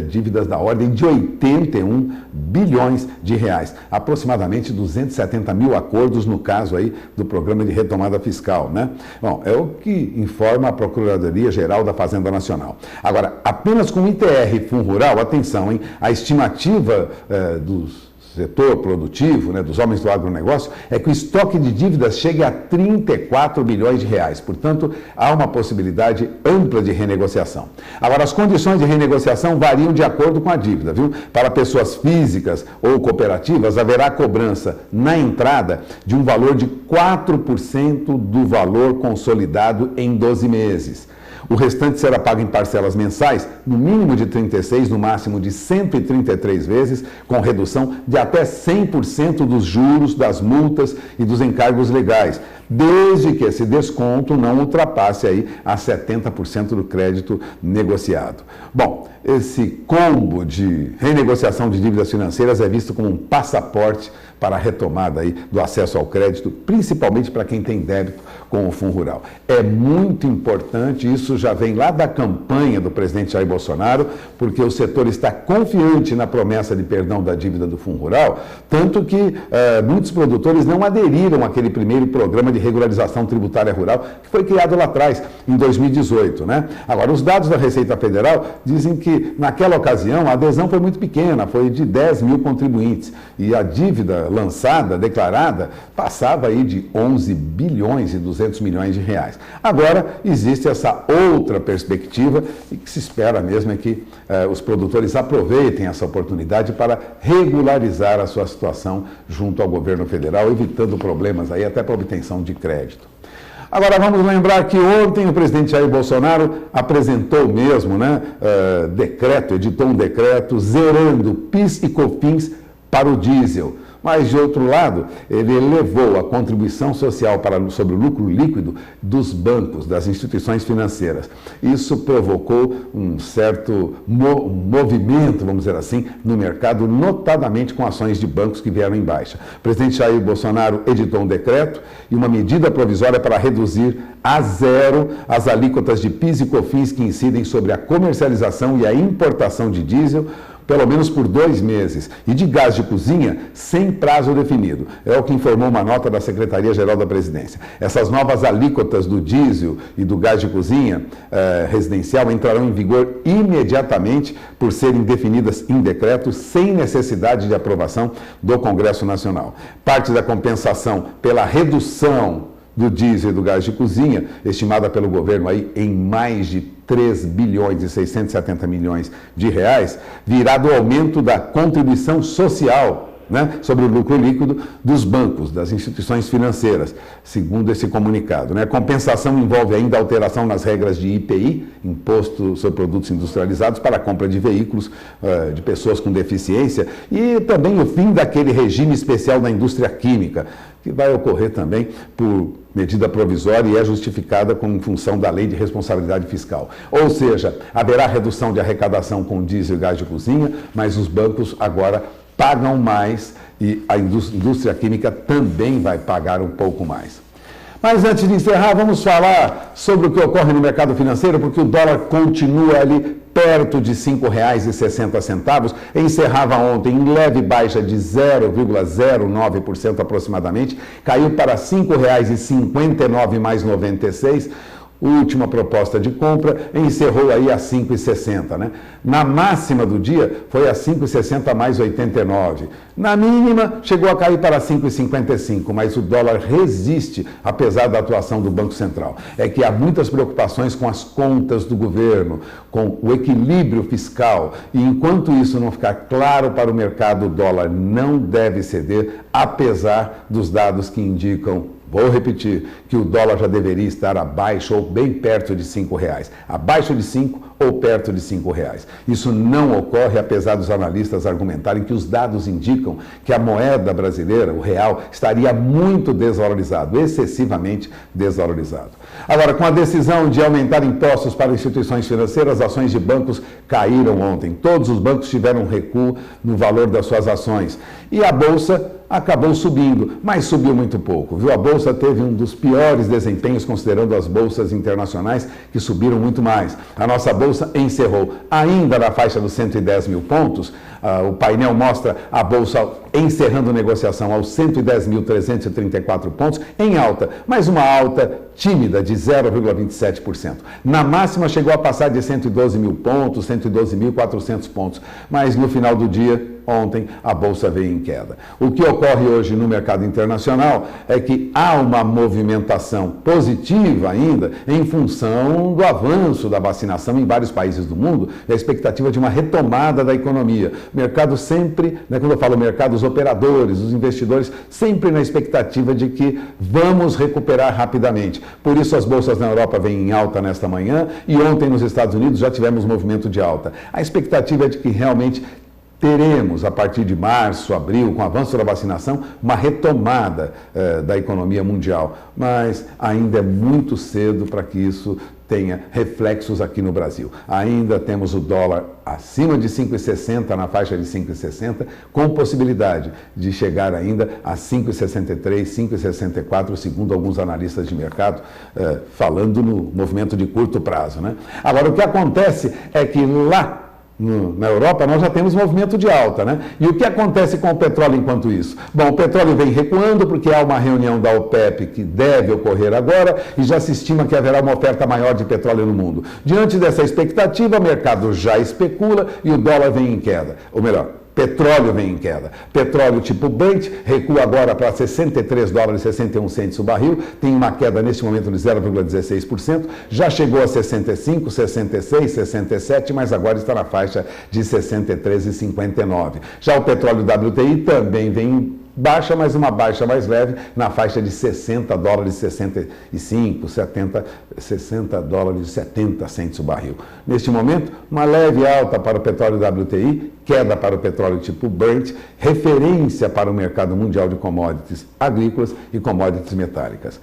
dívidas da ordem de 81 bilhões de reais, aproximadamente 270 mil acordos no caso aí do programa de retomada fiscal, né? Bom, é o que informa a Procuradoria-Geral da Fazenda Nacional. Agora, apenas com ITR e Fundo Rural, atenção, hein? A estimativa do setor produtivo, né, dos homens do agronegócio, é que o estoque de dívidas chegue a 34 bilhões de reais. Portanto, há uma possibilidade ampla de renegociação. Agora, as condições de renegociação variam de acordo com a dívida, viu? Para pessoas físicas ou cooperativas, haverá cobrança na entrada de um valor de 4% do valor consolidado em 12 meses. O restante será pago em parcelas mensais, no mínimo de 36, no máximo de 133 vezes, com redução de até 100% dos juros, das multas e dos encargos legais, desde que esse desconto não ultrapasse aí a 70% do crédito negociado. Bom, esse combo de renegociação de dívidas financeiras é visto como um passaporte para a retomada aí do acesso ao crédito, principalmente para quem tem débito com o Fundo Rural. É muito importante, isso já vem lá da campanha do presidente Jair Bolsonaro, porque o setor está confiante na promessa de perdão da dívida do Fundo Rural, tanto que muitos produtores não aderiram àquele primeiro programa de regularização tributária rural que foi criado lá atrás, em 2018, né? Agora, os dados da Receita Federal dizem que naquela ocasião a adesão foi muito pequena, foi de 10 mil contribuintes, e a dívida lançada, declarada, passava aí de 11 bilhões e 200 milhões de reais. Agora, existe essa outra perspectiva e que se espera mesmo é que os produtores aproveitem essa oportunidade para regularizar a sua situação junto ao governo federal, evitando problemas aí até para obtenção de crédito. Agora, vamos lembrar que ontem o presidente Jair Bolsonaro apresentou mesmo, né, editou um decreto zerando PIS e COFINS para o diesel. Mas, de outro lado, ele elevou a contribuição social sobre o lucro líquido dos bancos, das instituições financeiras. Isso provocou um certo movimento, vamos dizer assim, no mercado, notadamente com ações de bancos que vieram em baixa. O presidente Jair Bolsonaro editou um decreto e uma medida provisória para reduzir a zero as alíquotas de PIS e COFINS que incidem sobre a comercialização e a importação de diesel, pelo menos por 2 meses, e de gás de cozinha sem prazo definido. É o que informou uma nota da Secretaria-Geral da Presidência. Essas novas alíquotas do diesel e do gás de cozinha residencial entrarão em vigor imediatamente por serem definidas em decreto sem necessidade de aprovação do Congresso Nacional. Parte da compensação pela redução do diesel e do gás de cozinha, estimada pelo governo aí em mais de 3 bilhões e 670 milhões de reais, virá do aumento da contribuição social, né, sobre o lucro líquido dos bancos, das instituições financeiras, segundo esse comunicado. Né? A compensação envolve ainda a alteração nas regras de IPI, Imposto sobre Produtos Industrializados, para a compra de veículos de pessoas com deficiência, e também o fim daquele regime especial da indústria química, que vai ocorrer também por medida provisória e é justificada em função da Lei de Responsabilidade Fiscal. Ou seja, haverá redução de arrecadação com diesel e gás de cozinha, mas os bancos agora pagam mais e a indústria química também vai pagar um pouco mais. Mas antes de encerrar, vamos falar sobre o que ocorre no mercado financeiro, porque o dólar continua ali perto de R$ 5,60. Encerrava ontem em leve baixa de 0,09% aproximadamente, caiu para R$ 5,59 mais 96. Última proposta de compra, encerrou aí a 5,60, né? Na máxima do dia foi a 5,60 mais 89. Na mínima chegou a cair para 5,55, mas o dólar resiste, apesar da atuação do Banco Central. É que há muitas preocupações com as contas do governo, com o equilíbrio fiscal, e enquanto isso não ficar claro para o mercado, o dólar não deve ceder, apesar dos dados que indicam, vou repetir, que o dólar já deveria estar abaixo ou bem perto de R$ 5,00. Abaixo de 5 ou perto de R$ 5,00. Isso não ocorre, apesar dos analistas argumentarem que os dados indicam que a moeda brasileira, o real, estaria muito desvalorizado, excessivamente desvalorizado. Agora, com a decisão de aumentar impostos para instituições financeiras, as ações de bancos caíram ontem. Todos os bancos tiveram um recuo no valor das suas ações. E a Bolsa acabou subindo, mas subiu muito pouco, viu? A Bolsa teve um dos piores desempenhos, considerando as bolsas internacionais, que subiram muito mais. A nossa Bolsa encerrou ainda na faixa dos 110 mil pontos. O painel mostra a Bolsa encerrando negociação aos 110.334 pontos, em alta, mas uma alta tímida de 0,27%. Na máxima chegou a passar de 112 mil pontos, 112.400 pontos, mas no final do dia, ontem, a Bolsa veio em queda. O que ocorre hoje no mercado internacional é que há uma movimentação positiva ainda em função do avanço da vacinação em vários países do mundo e a expectativa de uma retomada da economia. O mercado sempre, quando eu falo mercado, os operadores, os investidores, sempre na expectativa de que vamos recuperar rapidamente. Por isso as bolsas na Europa vêm em alta nesta manhã e ontem nos Estados Unidos já tivemos movimento de alta. A expectativa é de que realmente teremos, a partir de março, abril, com o avanço da vacinação, uma retomada da economia mundial. Mas ainda é muito cedo para que isso tenha reflexos aqui no Brasil. Ainda temos o dólar acima de 5,60, na faixa de 5,60, com possibilidade de chegar ainda a 5,63, 5,64, segundo alguns analistas de mercado, falando no movimento de curto prazo, né? Agora, o que acontece é que lá na Europa nós já temos movimento de alta, né? E o que acontece com o petróleo enquanto isso? Bom, o petróleo vem recuando porque há uma reunião da OPEP que deve ocorrer agora e já se estima que haverá uma oferta maior de petróleo no mundo. Diante dessa expectativa, o mercado já especula e o dólar vem em queda. Ou melhor, petróleo vem em queda. Petróleo tipo Brent recua agora para $63,61 o barril, tem uma queda neste momento de 0,16%, já chegou a 65, 66, 67, mas agora está na faixa de 63,59. Já o petróleo WTI também vem baixa, mas uma baixa mais leve, na faixa de 60 dólares, 65, 70, 60 dólares, 70 centes o barril. Neste momento, uma leve alta para o petróleo WTI, queda para o petróleo tipo Brent, referência para o mercado mundial de commodities agrícolas e commodities metálicas.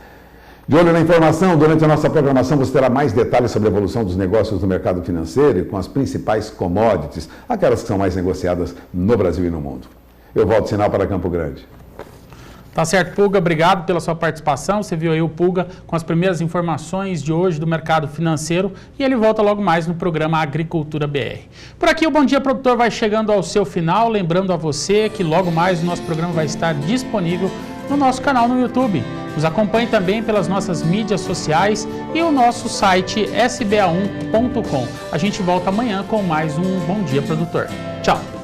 De olho na informação, durante a nossa programação você terá mais detalhes sobre a evolução dos negócios do mercado financeiro e com as principais commodities, aquelas que são mais negociadas no Brasil e no mundo. Eu volto sinal para Campo Grande.
Tá certo, Pulga, obrigado pela sua participação. Você viu aí o Pulga com as primeiras informações de hoje do mercado financeiro e ele volta logo mais no programa Agricultura BR. Por aqui o Bom Dia Produtor vai chegando ao seu final, lembrando a você que logo mais o nosso programa vai estar disponível no nosso canal no YouTube. Nos acompanhe também pelas nossas mídias sociais e o nosso site sba1.com. A gente volta amanhã com mais um Bom Dia Produtor. Tchau!